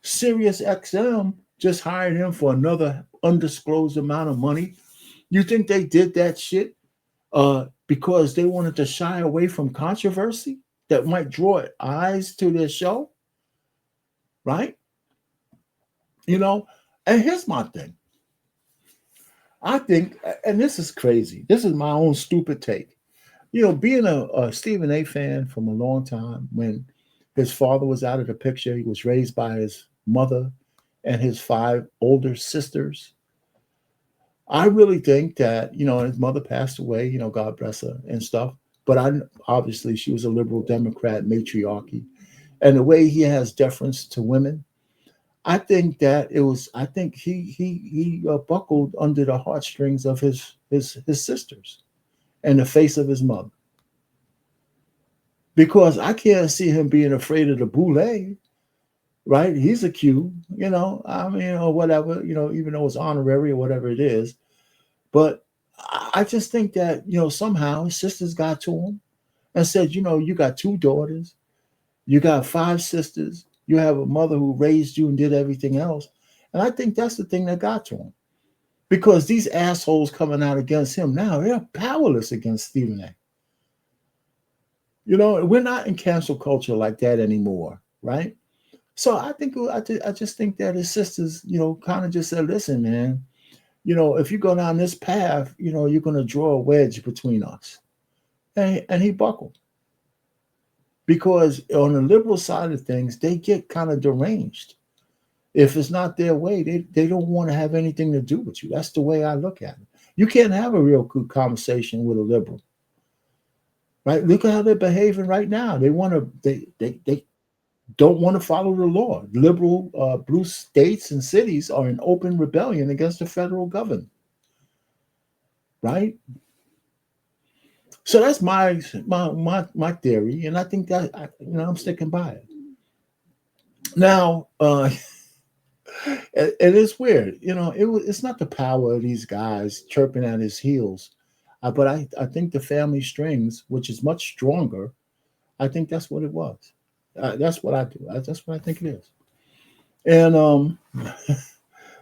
Sirius XM just hired him for another undisclosed amount of money. You think they did that shit because they wanted to shy away from controversy that might draw eyes to their show? Right? You know, and here's my thing. I think, and this is crazy, this is my own stupid take. You know, being a Stephen A fan from a long time, when his father was out of the picture, he was raised by his mother and his 5 older sisters. I really think that, you know, his mother passed away, you know, God bless her and stuff. But obviously she was a liberal Democrat matriarchy. And the way he has deference to women, I think that it was. I think he buckled under the heartstrings of his sisters and the face of his mother, because I can't see him being afraid of the boule. Right? He's a Q, you know. I mean, or whatever, you know, even though it's honorary or whatever it is. But I just think that, you know, somehow his sisters got to him and said, you know, you got 2 daughters, you got 5 sisters. You have a mother who raised you and did everything else. And I think that's the thing that got to him. Because these assholes coming out against him now, they're powerless against Stephen A. You know, we're not in cancel culture like that anymore, right? So I think I just think that his sisters, you know, kind of just said, listen, man, you know, if you go down this path, you know, you're going to draw a wedge between us. And he buckled. Because on the liberal side of things, they get kind of deranged. If it's not their way, they don't want to have anything to do with you. That's the way I look at it. You can't have a real good conversation with a liberal, right? Look at how they're behaving right now. They don't want to follow the law. Liberal blue states and cities are in open rebellion against the federal government, right? So that's my theory, and I think that you know, I'm sticking by it. Now, and it's weird, you know. It's not the power of these guys chirping at his heels, but I think the family strings, which is much stronger, I think that's what it was. That's what I do. That's what I think it is. And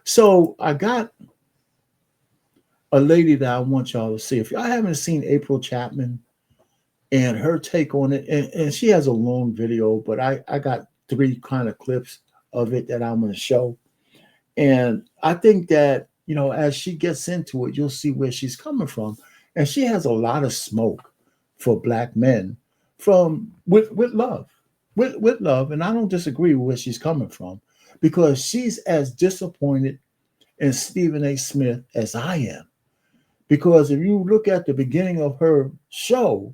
so I got a lady that I want y'all to see. If y'all haven't seen April Chapman and her take on it, and she has a long video, but I got 3 kind of clips of it that I'm going to show. And I think that, you know, as she gets into it, you'll see where she's coming from. And she has a lot of smoke for Black men with love. With love. And I don't disagree with where she's coming from, because she's as disappointed in Stephen A. Smith as I am. Because if you look at the beginning of her show,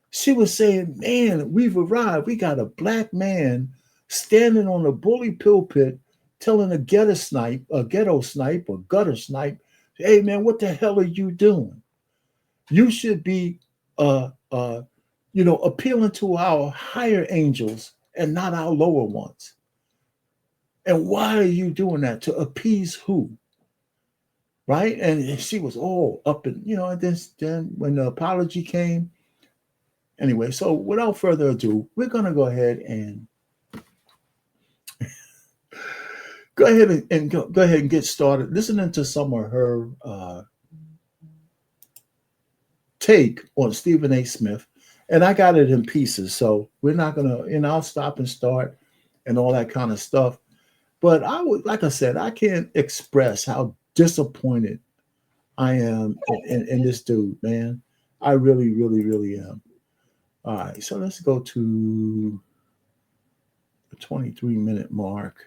she was saying, man, we've arrived. We got a Black man standing on a bully pulpit telling a ghetto snipe, or gutter snipe, hey, man, what the hell are you doing? You should be, you know, appealing to our higher angels and not our lower ones. And why are you doing that? To appease who? Right? And she was all up and, you know, and then when the apology came, anyway, so without further ado, we're going to go ahead and go ahead and get started listening to some of her take on Stephen A. Smith. And I got it in pieces, so we're not going to, and I'll stop and start and all that kind of stuff. But I would, like I said, I can't express how disappointed I am in this dude, man. I really, really, really am. All right, so let's go to the 23-minute mark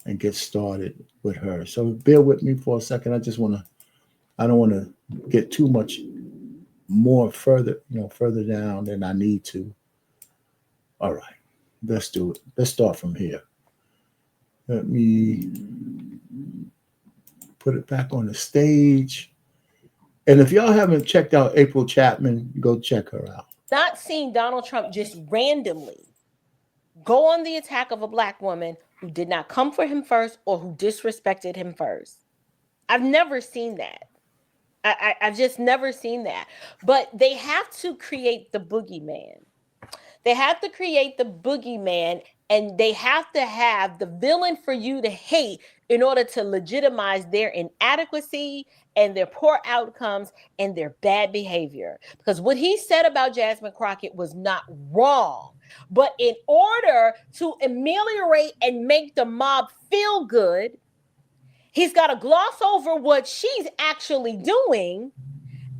and get started with her. So bear with me for a second. I don't want to get too much more further down than I need to. All right, let's do it. Let's start from here. Let me put it back on the stage. And if y'all haven't checked out April Chapman, go check her out. Not seeing Donald Trump just randomly go on the attack of a Black woman who did not come for him first or who disrespected him first. I've never seen that. I've just never seen that. But they have to create the boogeyman. They have to create the boogeyman, and they have to have the villain for you to hate in order to legitimize their inadequacy and their poor outcomes and their bad behavior. Because what he said about Jasmine Crockett was not wrong. But in order to ameliorate and make the mob feel good, he's got to gloss over what she's actually doing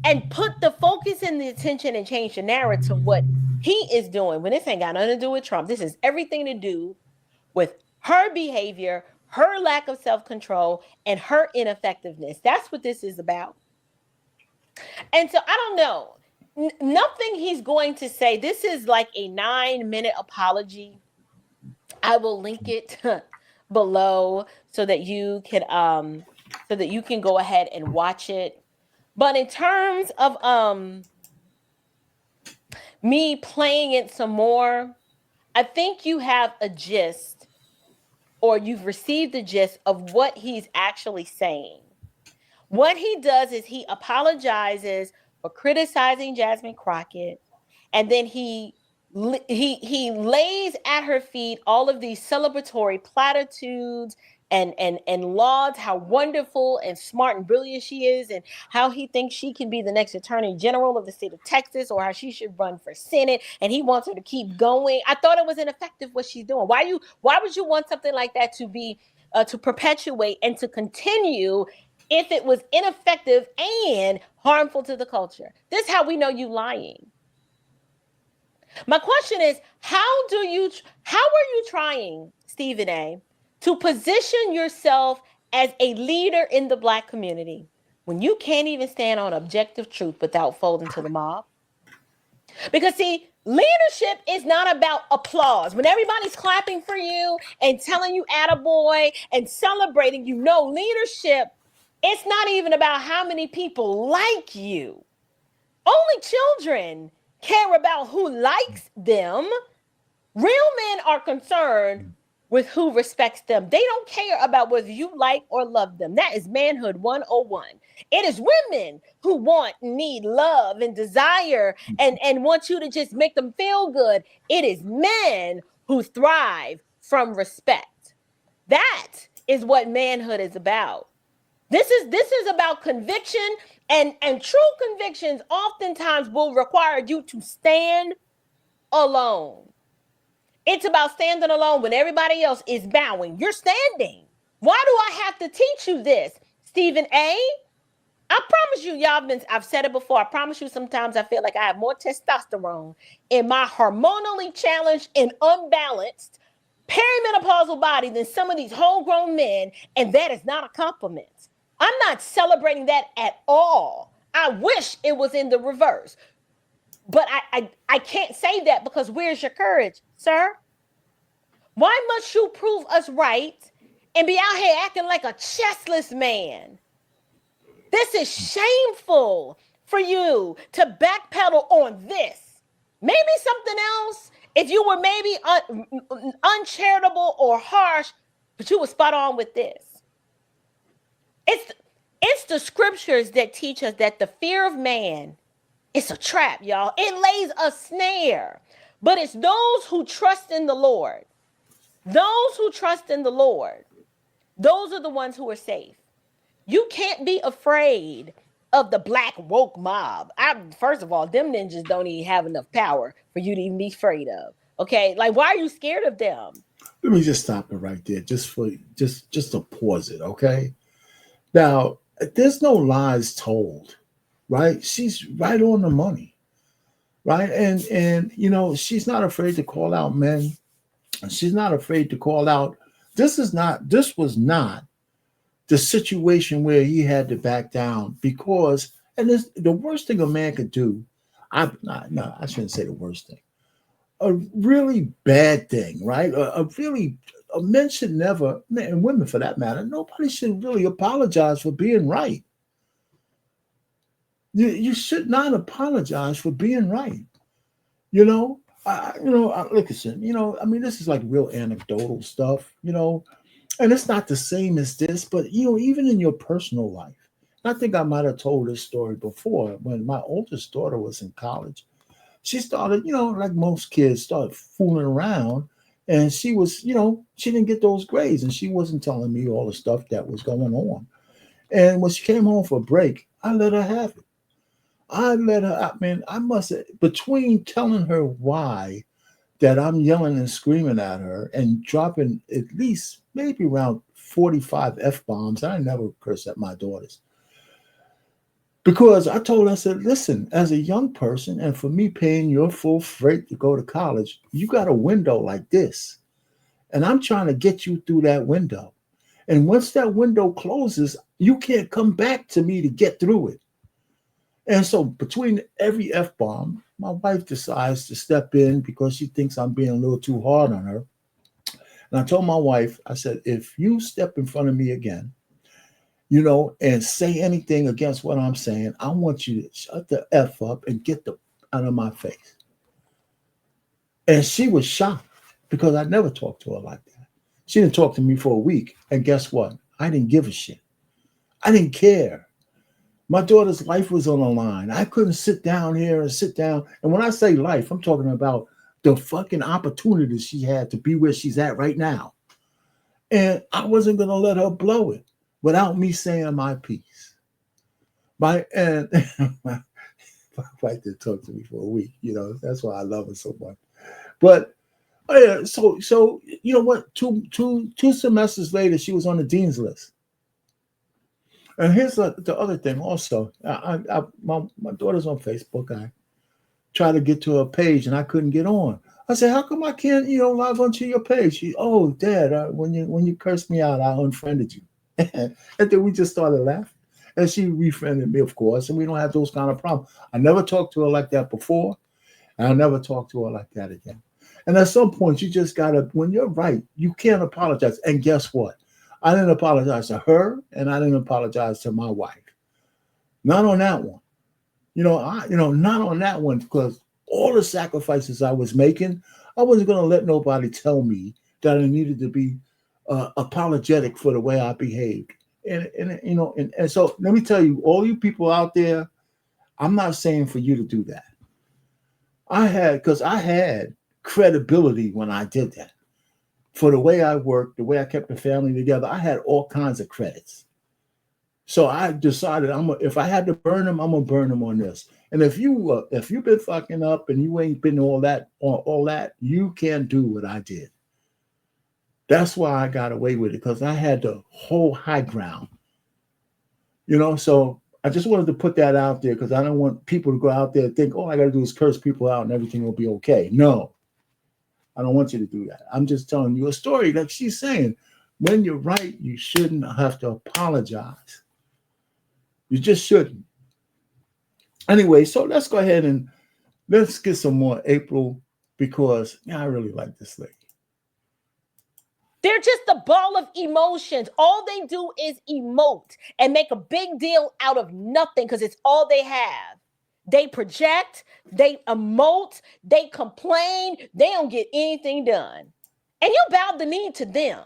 and put the focus and the attention and change the narrative what he is doing. When this ain't got nothing to do with Trump, this is everything to do with her behavior, her lack of self-control, and her ineffectiveness. That's what this is about. And so I don't know. Nothing he's going to say. This is like a 9-minute apology. I will link it below so that you can go ahead and watch it. But in terms of me playing it some more, I think you have a gist, or you've received the gist of what he's actually saying. What he does is he apologizes for criticizing Jasmine Crockett, and then he lays at her feet all of these celebratory platitudes and lauds how wonderful and smart and brilliant she is, and how he thinks she can be the next attorney general of the state of Texas, or how she should run for Senate, and he wants her to keep going. I thought it was ineffective what she's doing. Why would you want something like that to be to perpetuate and to continue if it was ineffective and harmful to the culture? This is how we know you lying. My question is, how are you trying, Stephen A., to position yourself as a leader in the Black community when you can't even stand on objective truth without folding to the mob? Because see, leadership is not about applause. When everybody's clapping for you and telling you attaboy and celebrating, you know, leadership, it's not even about how many people like you. Only children care about who likes them. Real men are concerned with who respects them. They don't care about whether you like or love them. That is manhood 101. It is women who need love and desire and want you to just make them feel good. It is men who thrive from respect. That is what manhood is about. This is about conviction, and true convictions oftentimes will require you to stand alone. It's about standing alone when everybody else is bowing. You're standing. Why do I have to teach you this, Stephen A.? I promise you, I've said it before. I promise you, sometimes I feel like I have more testosterone in my hormonally challenged and unbalanced perimenopausal body than some of these whole-grown men, and that is not a compliment. I'm not celebrating that at all. I wish it was in the reverse. But I can't say that, because where's your courage, sir? Why must you prove us right and be out here acting like a chestless man? This is shameful for you to backpedal on this. Maybe something else, if you were maybe uncharitable or harsh, but you were spot on with this. It's the scriptures that teach us that the fear of man, it's a trap, y'all. It lays a snare. But it's those who trust in the Lord. Those who trust in the Lord, those are the ones who are safe. You can't be afraid of the Black woke mob. First of all, them ninjas don't even have enough power for you to even be afraid of. Okay, like, why are you scared of them? Let me just stop it right there, just to pause it. Okay, now there's no lies told, right? She's right on the money, right? And you know, she's not afraid to call out men. She's not afraid to call out. This was not the situation where he had to back down, because, and this, the worst thing a man could do, I shouldn't say the worst thing, a really bad thing, right? A men should never, and women for that matter, nobody should really apologize for being right. You should not apologize for being right. You know, listen, I mean, this is like real anecdotal stuff, and it's not the same as this, but even in your personal life, I think I might have told this story before. When my oldest daughter was in college, she started, like most kids, started fooling around, and she was, she didn't get those grades, and she wasn't telling me all the stuff that was going on. And when she came home for break, I let her have it. I let her, I mean, I must have, between telling her why that I'm yelling and screaming at her and dropping at least maybe around 45 F bombs. I never curse at my daughters. Because I told her, I said, listen, as a young person, and for me paying your full freight to go to college, you got a window like this. And I'm trying to get you through that window. And once that window closes, you can't come back to me to get through it. And so between every F bomb, my wife decides to step in because she thinks I'm being a little too hard on her. And I told my wife, I said, if you step in front of me again, and say anything against what I'm saying, I want you to shut the F up and get the out of my face. And she was shocked because I never talked to her like that. She didn't talk to me for a week. And guess what? I didn't give a shit. I didn't care. My daughter's life was on the line. I couldn't sit down here and sit down. And when I say life, I'm talking about the fucking opportunity she had to be where she's at right now. And I wasn't going to let her blow it without me saying my piece. And my wife didn't talk to me for a week. That's why I love her so much. But so you know what? Two semesters later, she was on the dean's list. And here's the other thing also. My daughter's on Facebook. I tried to get to her page and I couldn't get on. I said, how come I can't, log onto your page? Oh, Dad, when you cursed me out, I unfriended you. And then we just started laughing. And she refriended me, of course, and we don't have those kind of problems. I never talked to her like that before, and I'll never talk to her like that again. And at some point, you just got to, when you're right, you can't apologize. And guess what? I didn't apologize to her, and I didn't apologize to my wife. Not on that one. Not on that one, because all the sacrifices I was making, I wasn't going to let nobody tell me that I needed to be apologetic for the way I behaved. And so let me tell you, all you people out there, I'm not saying for you to do that. I had credibility when I did that. For the way I worked, the way I kept the family together, I had all kinds of credits. So I decided if I had to burn them, I'm gonna burn them on this. And if you've been fucking up and you ain't been all that, you can't do what I did. That's why I got away with it, because I had the whole high ground. So I just wanted to put that out there because I don't want people to go out there and think, all I got to do is curse people out and everything will be okay. No, I don't want you to do that. I'm just telling you a story. Like she's saying, when you're right, you shouldn't have to apologize. You just shouldn't. Anyway, so let's go ahead and let's get some more April, because I really like this lady. They're just a ball of emotions. All they do is emote and make a big deal out of nothing because it's all they have. They project, they emote, they complain, they don't get anything done. And you bow the knee to them.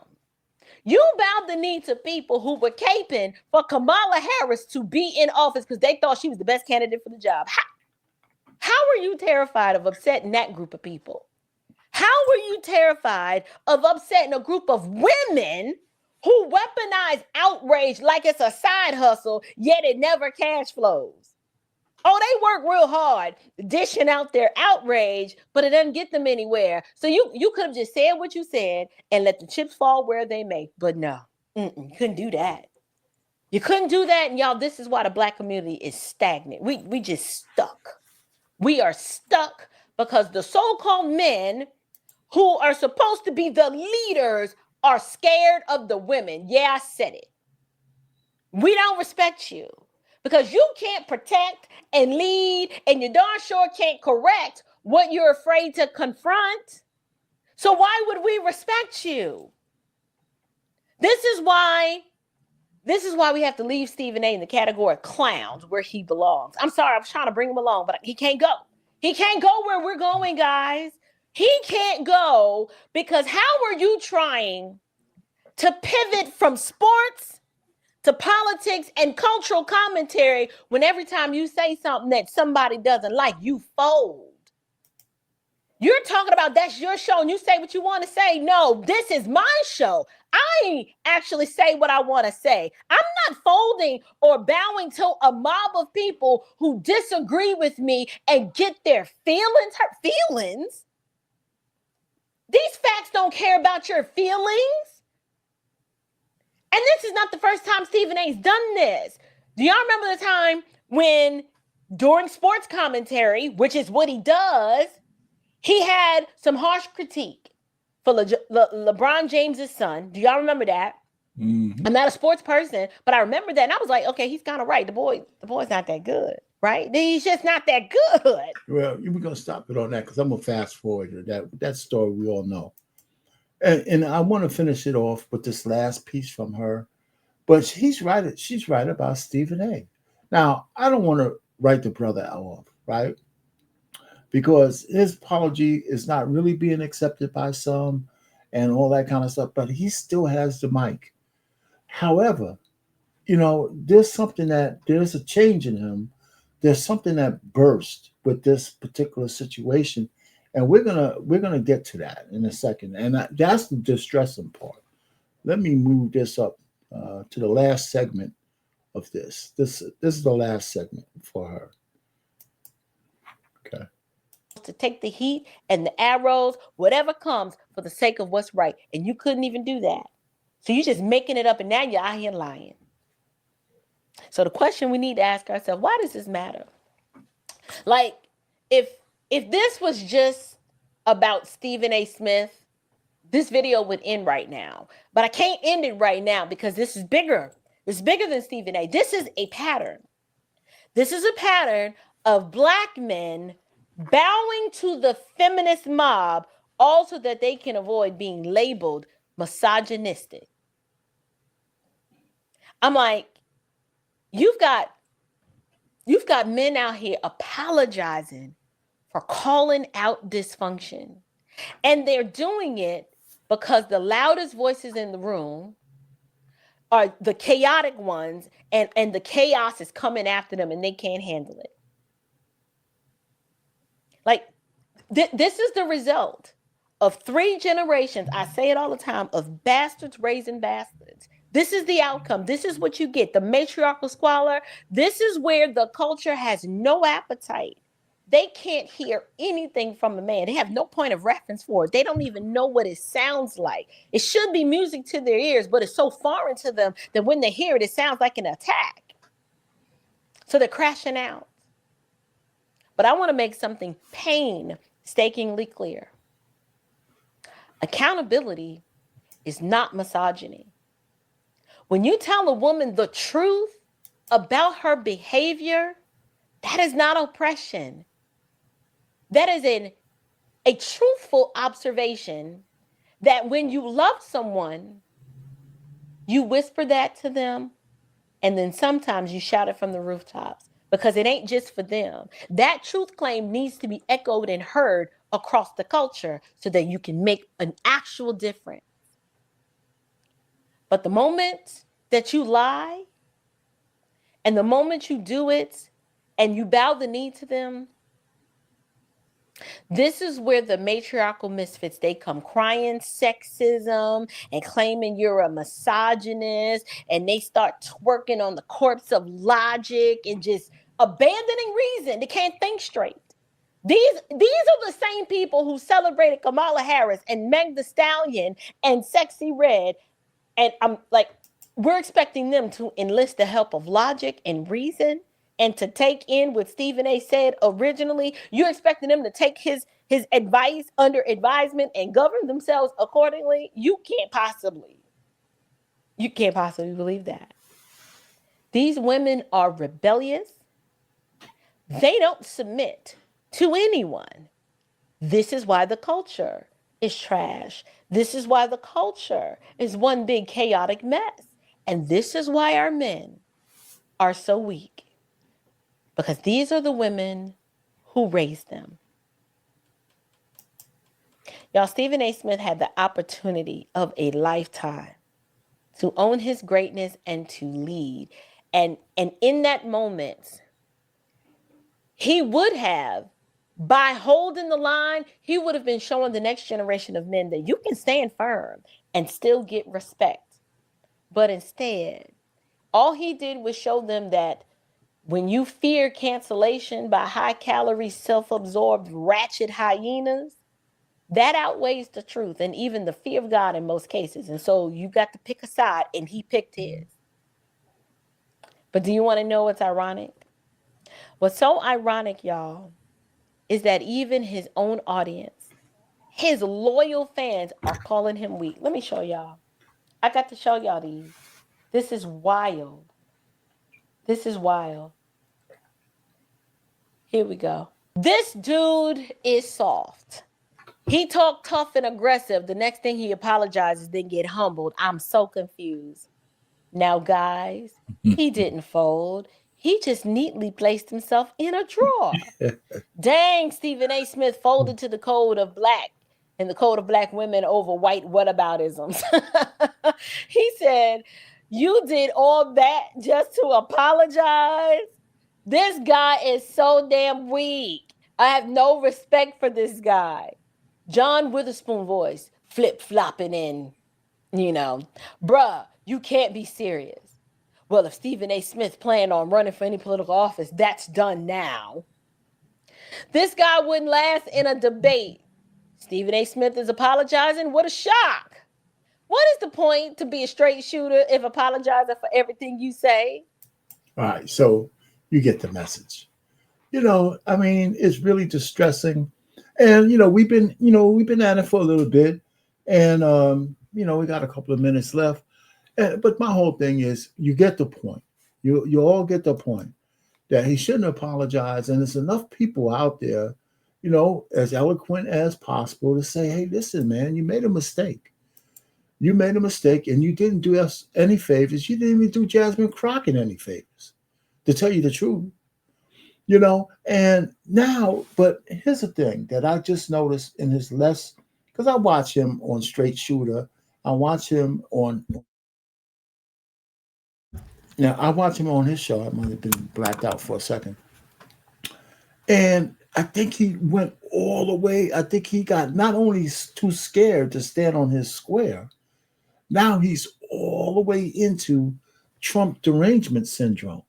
You bow the knee to people who were caping for Kamala Harris to be in office because they thought she was the best candidate for the job. How are you terrified of upsetting that group of people? How were you terrified of upsetting a group of women who weaponize outrage like it's a side hustle, yet it never cash flows? Oh, they work real hard dishing out their outrage, but it doesn't get them anywhere. So you could have just said what you said and let the chips fall where they may. But no, you couldn't do that. You couldn't do that. And y'all, this is why the Black community is stagnant. We just stuck. We are stuck because the so-called men who are supposed to be the leaders are scared of the women. Yeah, I said it. We don't respect you because you can't protect and lead, and you darn sure can't correct what you're afraid to confront. So why would we respect you? This is why we have to leave Stephen A in the category of clowns where he belongs. I'm sorry, I was trying to bring him along, but he can't go. He can't go where we're going, guys. He can't go because how are you trying to pivot from sports to politics and cultural commentary when every time you say something that somebody doesn't like, you fold? You're talking about that's your show and you say what you want to say. No, this is my show. I actually say what I want to say. I'm not folding or bowing to a mob of people who disagree with me and get their feelings hurt. Feelings? These facts don't care about your feelings. And this is not the first time Stephen A's done this. Do y'all remember the time when during sports commentary, which is what he does, he had some harsh critique for LeBron James's son. Do y'all remember that? Mm-hmm. I'm not a sports person, but I remember that. And I was like, okay, he's kind of right. The boy's not that good, right? He's just not that good. Well, we're going to stop it on that because I'm going to fast forward that story we all know. And I want to finish it off with this last piece from her. But she's right about Stephen A. Now, I don't want to write the brother off, right? Because his apology is not really being accepted by some and all that kind of stuff, but he still has the mic. However, there's a change in him. There's something that burst with this particular situation. And we're gonna get to that in a second. And that's the distressing part. Let me move this up to the last segment of this. This is the last segment for her. Okay. To take the heat and the arrows, whatever comes for the sake of what's right. And you couldn't even do that. So you're just making it up and now you're out here lying. So the question we need to ask ourselves, why does this matter? Like, if this was just about Stephen A. Smith, this video would end right now. But I can't end it right now because this is bigger. It's bigger than Stephen A. This is a pattern. This is a pattern of Black men bowing to the feminist mob also that they can avoid being labeled misogynistic. I'm like, you've got men out here apologizing for calling out dysfunction. And they're doing it because the loudest voices in the room are the chaotic ones, and the chaos is coming after them and they can't handle it. Like, this is the result of 3 generations, I say it all the time, of bastards raising bastards. This is the outcome. This is what you get. The matriarchal squalor. This is where the culture has no appetite. They can't hear anything from a man. They have no point of reference for it. They don't even know what it sounds like. It should be music to their ears, but it's so foreign to them that when they hear it, it sounds like an attack. So they're crashing out. But I want to make something painstakingly clear. Accountability is not misogyny. When you tell a woman the truth about her behavior, that is not oppression. That is a truthful observation that when you love someone, you whisper that to them, and then sometimes you shout it from the rooftops because it ain't just for them. That truth claim needs to be echoed and heard across the culture so that you can make an actual difference. But the moment that you lie and the moment you do it and you bow the knee to them, this is where the matriarchal misfits, they come crying sexism and claiming you're a misogynist, and they start twerking on the corpse of logic and just abandoning reason. They can't think straight. These are the same people who celebrated Kamala Harris and Meg Thee Stallion and Sexy Red. And I'm like, we're expecting them to enlist the help of logic and reason and to take in what Stephen A. said originally. You're expecting them to take his advice under advisement and govern themselves accordingly. You can't possibly believe that. These women are rebellious. They don't submit to anyone. This is why the culture is trash. This is why the culture is one big chaotic mess. And this is why our men are so weak. Because these are the women who raised them. Y'all, Stephen A. Smith had the opportunity of a lifetime to own his greatness and to lead. And in that moment, he would have, by holding the line, he would have been showing the next generation of men that you can stand firm and still get respect. But instead, all he did was show them that when you fear cancellation by high-calorie, self-absorbed, ratchet hyenas, that outweighs the truth and even the fear of God in most cases. And so you got to pick a side, and he picked his. But do you want to know what's ironic? What's so ironic, y'all, is that even his own audience, his loyal fans, are calling him weak. Let me show y'all. I got to show y'all these. This is wild. This is wild. Here we go. This dude is soft. He talked tough and aggressive. The next thing he apologizes, then get humbled. I'm so confused. Now, guys, he didn't fold. He just neatly placed himself in a drawer. Dang, Stephen A. Smith folded to the code of black and the code of black women over white whataboutisms. He said, you did all that just to apologize? This guy is so damn weak. I have no respect for this guy. John Witherspoon voice, flip-flopping in, bruh, you can't be serious. Well, if Stephen A. Smith planned on running for any political office, that's done now. This guy wouldn't last in a debate. Stephen A. Smith is apologizing. What a shock. What is the point to be a straight shooter if apologizing for everything you say? All right, so you get the message. It's really distressing. And we've been at it for a little bit, and we got a couple of minutes left. But my whole thing is, you get the point. You all get the point that he shouldn't apologize, and there's enough people out there, as eloquent as possible to say, hey, listen, man, you made a mistake. You made a mistake, and you didn't do us any favors. You didn't even do Jasmine Crockett any favors, to tell you the truth. And now, but here's the thing that I just noticed in his because I watch him on Straight Shooter. I watch him on his show. I might have been blacked out for a second. And I think he went all the way. I think he got not only too scared to stand on his square, now he's all the way into Trump derangement syndrome.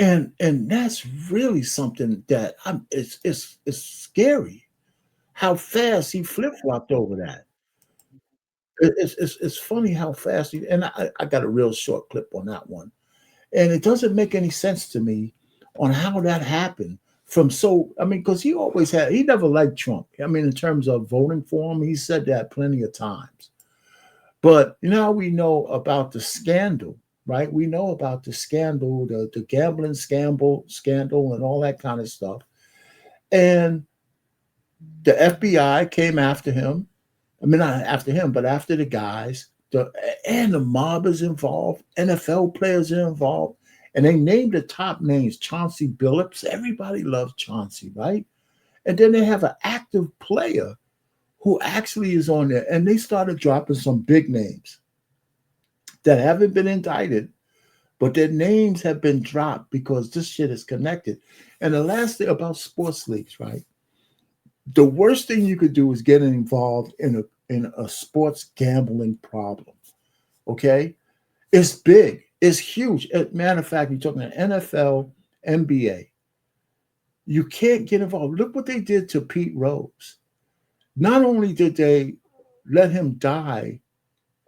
And that's really something that it's scary how fast he flip-flopped over that. It's funny how fast and I got a real short clip on that one. And it doesn't make any sense to me on how that happened because he never liked Trump. In terms of voting for him, he said that plenty of times. But now we know about the scandal, right? We know about the scandal, the gambling scandal and all that kind of stuff. And the FBI came after him. Not after him, but after the guys. And the mob is involved. NFL players are involved. And they named the top names, Chauncey Billups. Everybody loves Chauncey, right? And then they have an active player who actually is on there. And they started dropping some big names that haven't been indicted, but their names have been dropped because this shit is connected. And the last thing about sports leagues, right? The worst thing you could do is get involved in a sports gambling problem. Okay? It's big. It's huge. As a matter of fact, you're talking about NFL, NBA. You can't get involved. Look what they did to Pete Rose. Not only did they let him die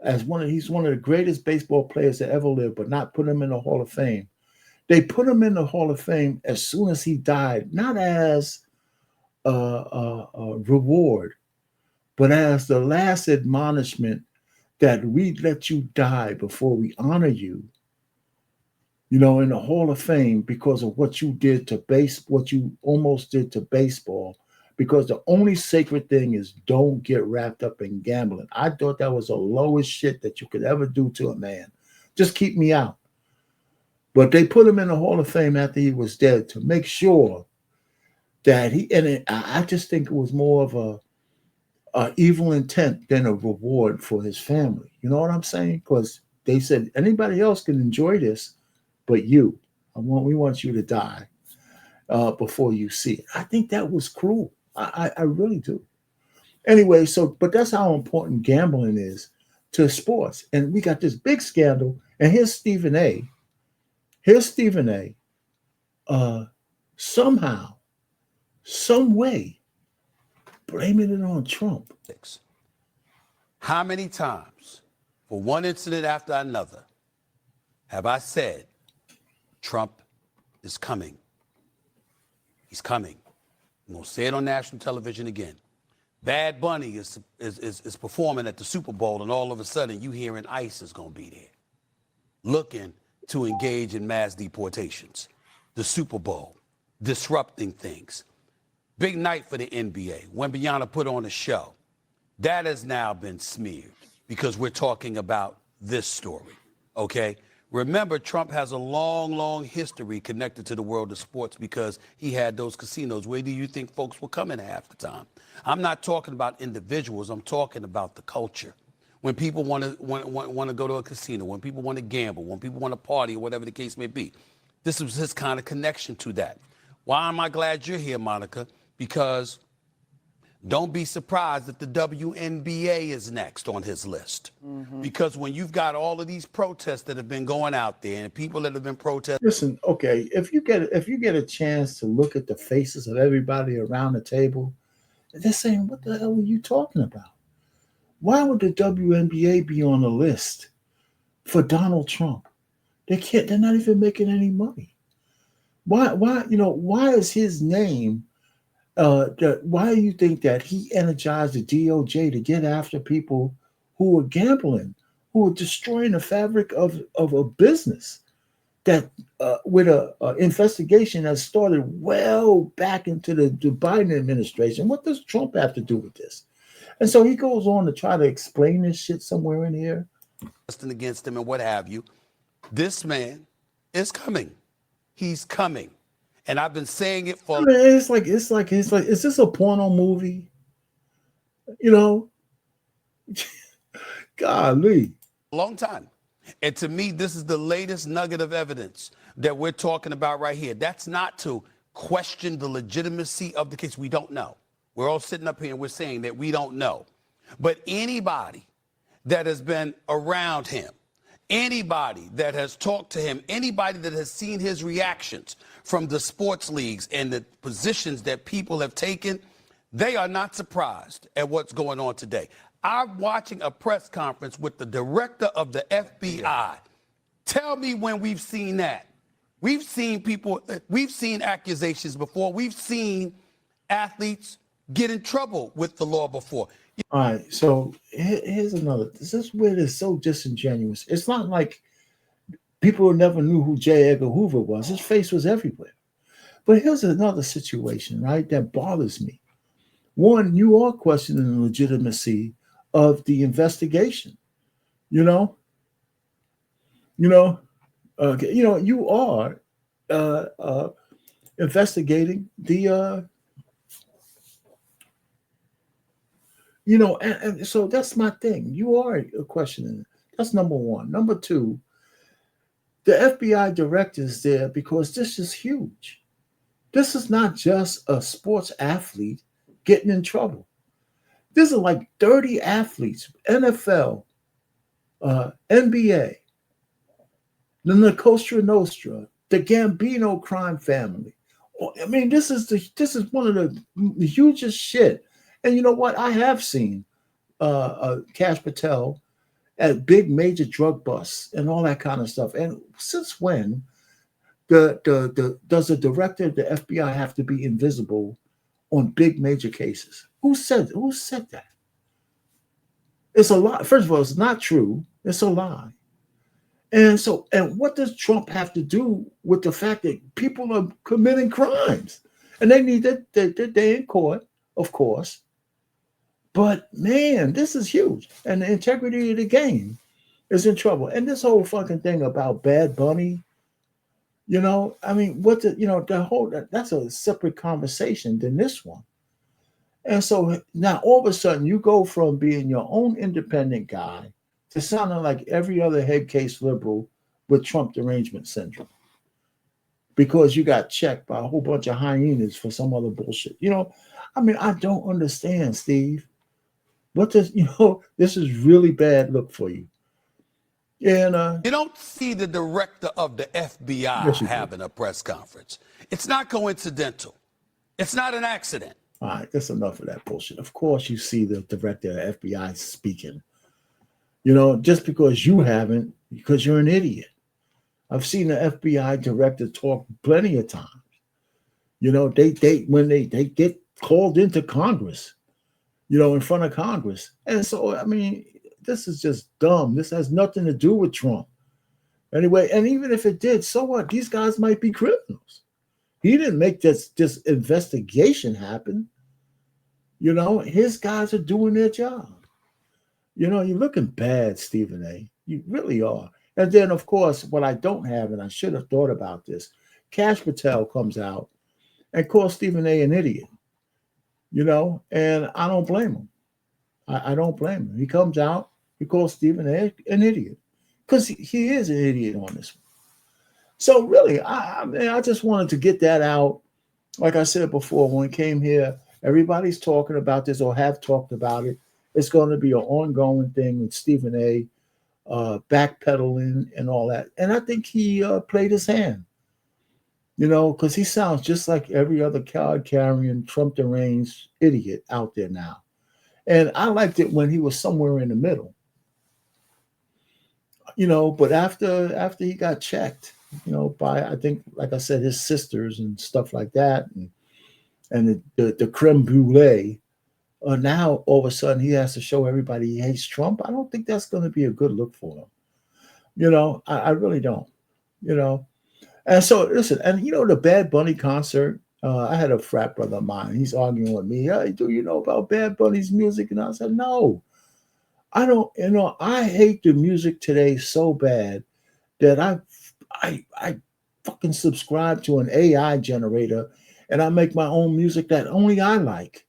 he's one of the greatest baseball players that ever lived, but not put him in the Hall of Fame. They put him in the Hall of Fame as soon as he died, not as a reward, but as the last admonishment that we let you die before we honor you, in the Hall of Fame because of what you did what you almost did to baseball. Because the only sacred thing is don't get wrapped up in gambling. I thought that was the lowest shit that you could ever do to a man. Just keep me out. But they put him in the Hall of Fame after he was dead to make sure that I just think it was more of evil intent than a reward for his family. You know what I'm saying? Because they said anybody else can enjoy this, but you. We want you to die before you see it. I think that was cruel. I really do. Anyway, but that's how important gambling is to sports. And we got this big scandal. And here's Stephen A. Somehow, some way, blaming it on Trump. How many times, for one incident after another, have I said, Trump is coming? He's coming. I'm going to say it on national television again. Bad Bunny is performing at the Super Bowl, and all of a sudden you hearing ICE is going to be there, looking to engage in mass deportations. The Super Bowl, disrupting things. Big night for the NBA. Wembanyama put on a show. That has now been smeared because we're talking about this story, okay? Remember, Trump has a long, long history connected to the world of sports because he had those casinos. Where do you think folks were coming half the time? I'm not talking about individuals. I'm talking about the culture. When people want to go to a casino, when people want to gamble, when people want to party, or whatever the case may be. This was his kind of connection to that. Why am I glad you're here, Monica? Because don't be surprised that the WNBA is next on his list. Because when you've got all of these protests that have been going out there and people that have been protesting. Listen, okay, if you get a chance to look at the faces of everybody around the table, they're saying, what the hell are you talking about? Why would the WNBA be on the list for Donald Trump? They're not even making any money. Why is his name why do you think that he energized the DOJ to get after people who were gambling, who were destroying the fabric of a business that with a investigation that started well back into the Biden administration? What does Trump have to do with this? And so he goes on to try to explain this shit somewhere in here. Against him and what have you. This man is coming. He's coming. And I've been saying it for. I mean, it's like, is this a porno movie? You know, golly, a long time. And to me, this is the latest nugget of evidence that we're talking about right here. That's not to question the legitimacy of the case. We don't know. We're all sitting up here and we're saying that we don't know. But anybody that has been around him, anybody that has talked to him, anybody that has seen his reactions from the sports leagues and the positions that people have taken, they are not surprised at what's going on today. I'm watching a press conference with the director of the FBI. Tell me when we've seen that. We've seen accusations before. We've seen athletes get in trouble with the law before. All right, so here's another. This is where it's so disingenuous. It's not like people never knew who J. Edgar Hoover was. His face was everywhere. But here's another situation, right, that bothers me. One, you are questioning the legitimacy of the investigation. You are investigating the. And so that's my thing. You are questioning it. That's number one. Number two, the FBI director is there because this is huge. This is not just a sports athlete getting in trouble. This is like 30 athletes, NFL, NBA, the Cosa Nostra, the Gambino crime family. I mean, this is one of the hugest shit. And you know what? I have seen Cash Patel at big major drug busts and all that kind of stuff. And since when does the director of the FBI have to be invisible on big major cases? Who said that? It's a lie. First of all, it's not true. It's a lie. And what does Trump have to do with the fact that people are committing crimes? And they need their day in court, of course. But man, this is huge. And the integrity of the game is in trouble. And this whole fucking thing about Bad Bunny, I mean, that's a separate conversation than this one. And so now all of a sudden you go from being your own independent guy to sounding like every other head case liberal with Trump derangement syndrome because you got checked by a whole bunch of hyenas for some other bullshit. I mean, I don't understand, Steve. What does, this is really bad look for you. And You don't see the director of the FBI Yes, you do. having a press conference. It's not coincidental. It's not an accident. All right, that's enough of that bullshit. Of course, you see the director of FBI speaking. Just because you haven't, because you're an idiot. I've seen the FBI director talk plenty of times. They when they get called into Congress, in front of Congress. And so, I mean, this is just dumb. This has nothing to do with Trump. Anyway, and even if it did, so what? These guys might be criminals. He didn't make this investigation happen. His guys are doing their job. You're looking bad, Stephen A. You really are. And then, of course, what I don't have, and I should have thought about this, Cash Patel comes out and calls Stephen A an idiot. And I don't blame him. I don't blame him. He comes out, he calls Stephen A an idiot because he is an idiot on this one. So really, I just wanted to get that out. Like I said before, when we came here, everybody's talking about this or have talked about it. It's going to be an ongoing thing with Stephen A backpedaling and all that. And I think he played his hand, because he sounds just like every other card-carrying, Trump deranged idiot out there now. And I liked it when he was somewhere in the middle. But after he got checked, by, I think, like I said, his sisters and stuff like that, and the creme brulee, now all of a sudden he has to show everybody he hates Trump. I don't think that's going to be a good look for him. I really don't. And so listen, and the Bad Bunny concert, I had a frat brother of mine. He's arguing with me. Hey, do you know about Bad Bunny's music? And I said, no, I don't. I hate the music today so bad that I fucking subscribe to an AI generator and I make my own music that only I like.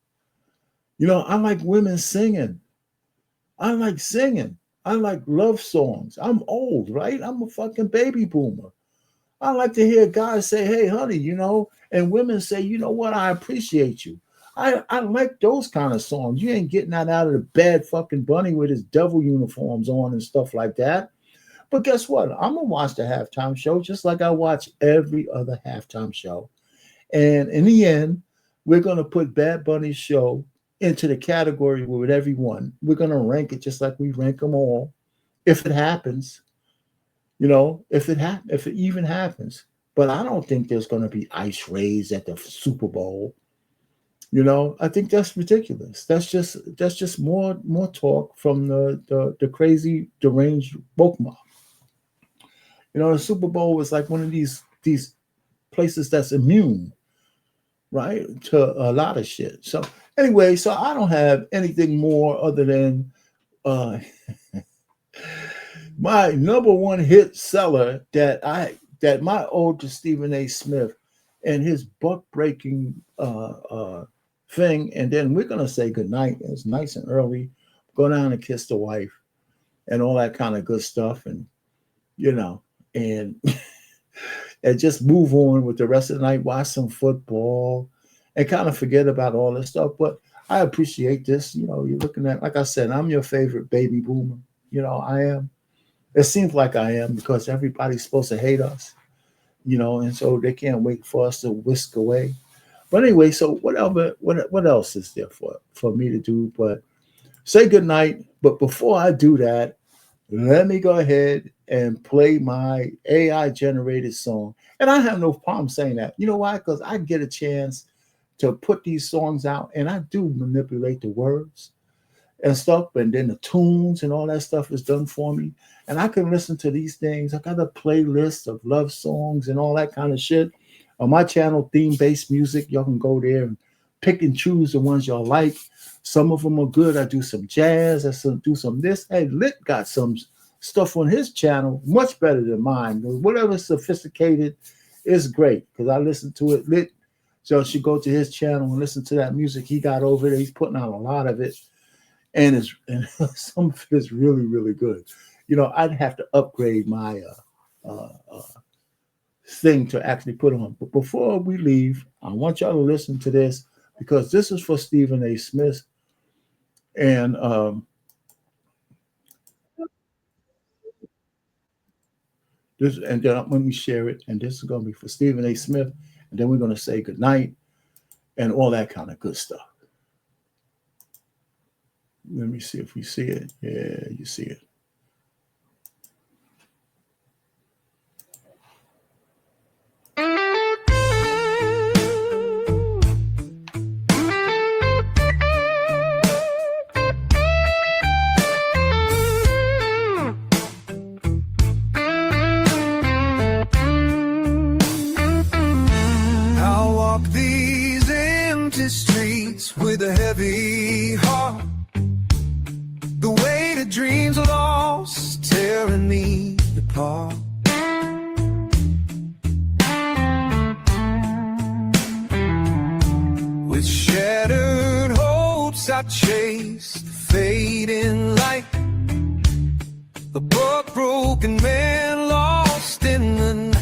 I like women singing. I like singing. I like love songs. I'm old, right? I'm a fucking baby boomer. I like to hear guys say, hey, honey, and women say, you know what? I appreciate you. I like those kind of songs. You ain't getting that out of the Bad fucking Bunny with his devil uniforms on and stuff like that. But guess what? I'm going to watch the halftime show just like I watch every other halftime show. And in the end, we're going to put Bad Bunny's show into the category with everyone. We're going to rank it just like we rank them all. If it happens, if it even happens. But I don't think there's going to be ice raids at the Super Bowl. I think that's ridiculous. That's just more talk from the crazy deranged woke mob. The Super Bowl is like one of these places that's immune, right, to a lot of shit. So anyway, so I don't have anything more other than my number one hit seller that my ode to Stephen A. Smith and his buck breaking thing. And then we're going to say goodnight. It's nice and early. Go down and kiss the wife and all that kind of good stuff. And, and just move on with the rest of the night, watch some football and kind of forget about all this stuff. But I appreciate this. You're looking at, like I said, I'm your favorite baby boomer. I am. It seems like I am because everybody's supposed to hate us, and so they can't wait for us to whisk away. But anyway, so what else is there for me to do but say goodnight? But before I do that, let me go ahead and play my AI generated song. And I have no problem saying that. You know why? Because I get a chance to put these songs out and I do manipulate the words and stuff. And then the tunes and all that stuff is done for me. And I can listen to these things. I got a playlist of love songs and all that kind of shit. On my channel, theme-based music, y'all can go there and pick and choose the ones y'all like. Some of them are good. I do some jazz. I do some this. Hey, Lit got some stuff on his channel, much better than mine. Whatever sophisticated is great because I listen to it. Lit So she go to his channel and listen to that music he got over there. He's putting out a lot of it, and some of it is really, really good. You know, I'd have to upgrade my thing to actually put on. But before we leave, I want y'all to listen to this because this is for Stephen A. Smith. And this, and then let me share it. And this is going to be for Stephen A. Smith. And then we're going to say goodnight and all that kind of good stuff. Let me see if we see it. Yeah, you see it. With a heavy heart, the weight of dreams lost, tearing me apart. With shattered hopes, I chased the fading light. A broken man lost in the night.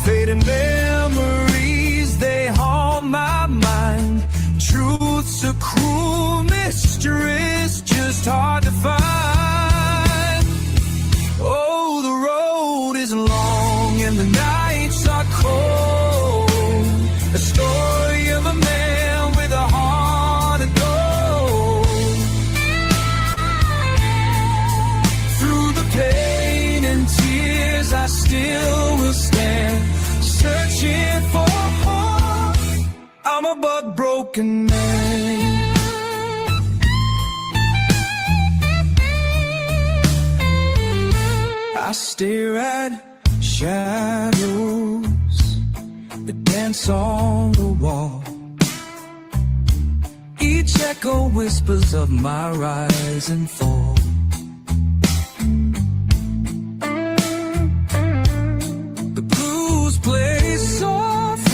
Fading memories, they haunt my mind. Truth's a cruel mistress, just hard to find. Oh, the road is long and the nights are cold. A story of a man with a heart of gold. Through the pain and tears, I still will stand, searching for hope. I'm a but broken man. I stare at shadows that dance on the wall. Each echo whispers of my rise and fall. The blues play soft,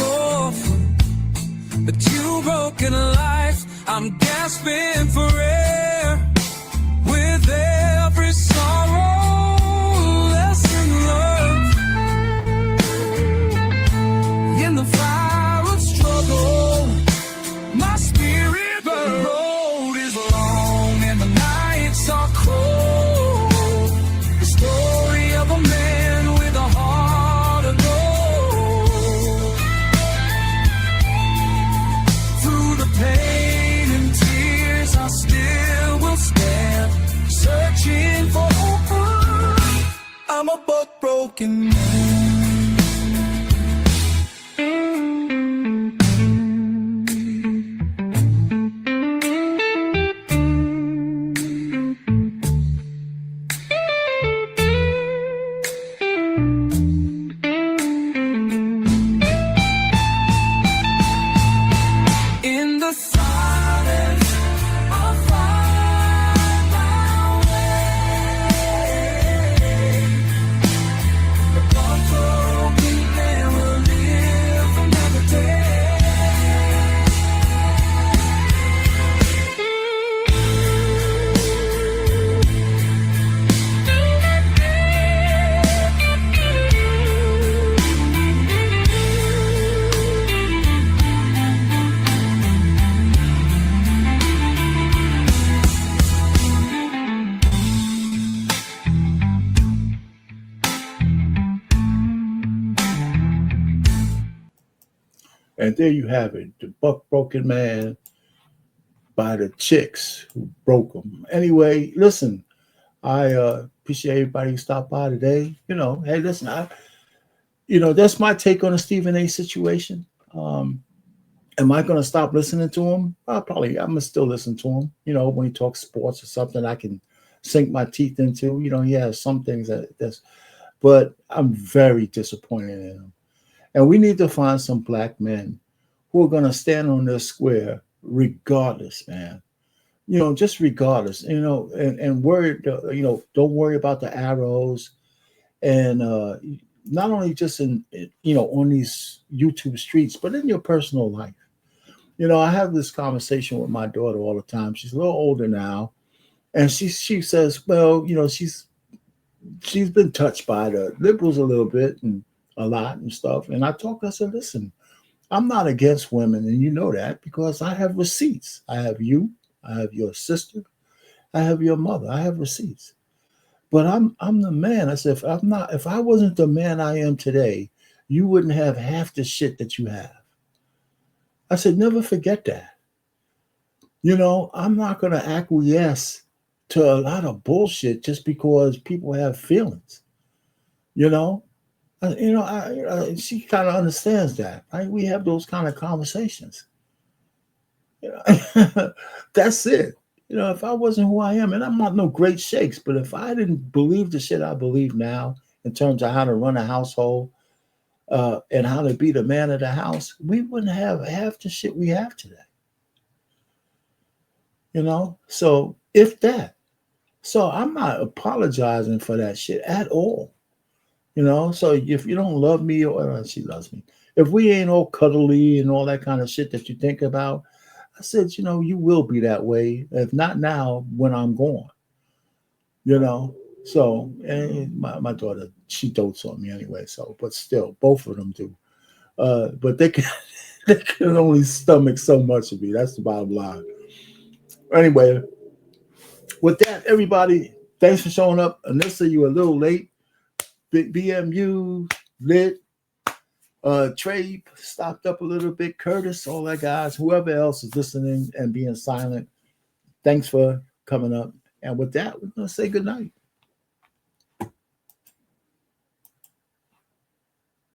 but you broken life, I'm gasping for air. With every sorrow, lesson learned. In the fire of struggle, my spirit burns. The road is long and the nights are cold. The story of a man with a heart of gold. Through the pain and tears, I still will stand, searching for hope. I'm a but broken man. In the silence, I'll find my way. The broken man will live another day. And there you have it, the Buck Broken Man by the Chicks who broke them. Anyway, listen, I appreciate everybody who stopped by today. You know, hey, listen, that's my take on the Stephen A. situation. Am I going to stop listening to him? I'm going to still listen to him. You know, when he talks sports or something, I can sink my teeth into. You know, he has some things but I'm very disappointed in him. And we need to find some black men who are going to stand on this square regardless, man. just regardless, and worry, don't worry about the arrows, and not only just on these YouTube streets, but in your personal life. I have this conversation with my daughter all the time. She's a little older now, and she says, well, she's been touched by the liberals a little bit and a lot and stuff. And I said, listen, I'm not against women, and you know that because I have receipts. I have you, I have your sister, I have your mother. I have receipts. But I'm the man. I said, if I wasn't the man I am today, you wouldn't have half the shit that you have. I said, never forget that. I'm not going to acquiesce to a lot of bullshit just because people have feelings. You know, she kind of understands that. Right? We have those kind of conversations. That's it. If I wasn't who I am, and I'm not no great shakes, but if I didn't believe the shit I believe now in terms of how to run a household and how to be the man of the house, we wouldn't have half the shit we have today. So if that. So I'm not apologizing for that shit at all. So if you don't love me, or she loves me, if we ain't all cuddly and all that kind of shit that you think about, I said, you will be that way. If not now, when I'm gone. So, and my daughter, she dotes on me anyway. So, but still, both of them do. But they can only stomach so much of me. That's the bottom line. Anyway, with that, everybody, thanks for showing up. Anissa, you were a little late. Big BMU, Lit, Trey stopped up a little bit. Curtis, all that guys, whoever else is listening and being silent, thanks for coming up. And with that, we're going to say good night.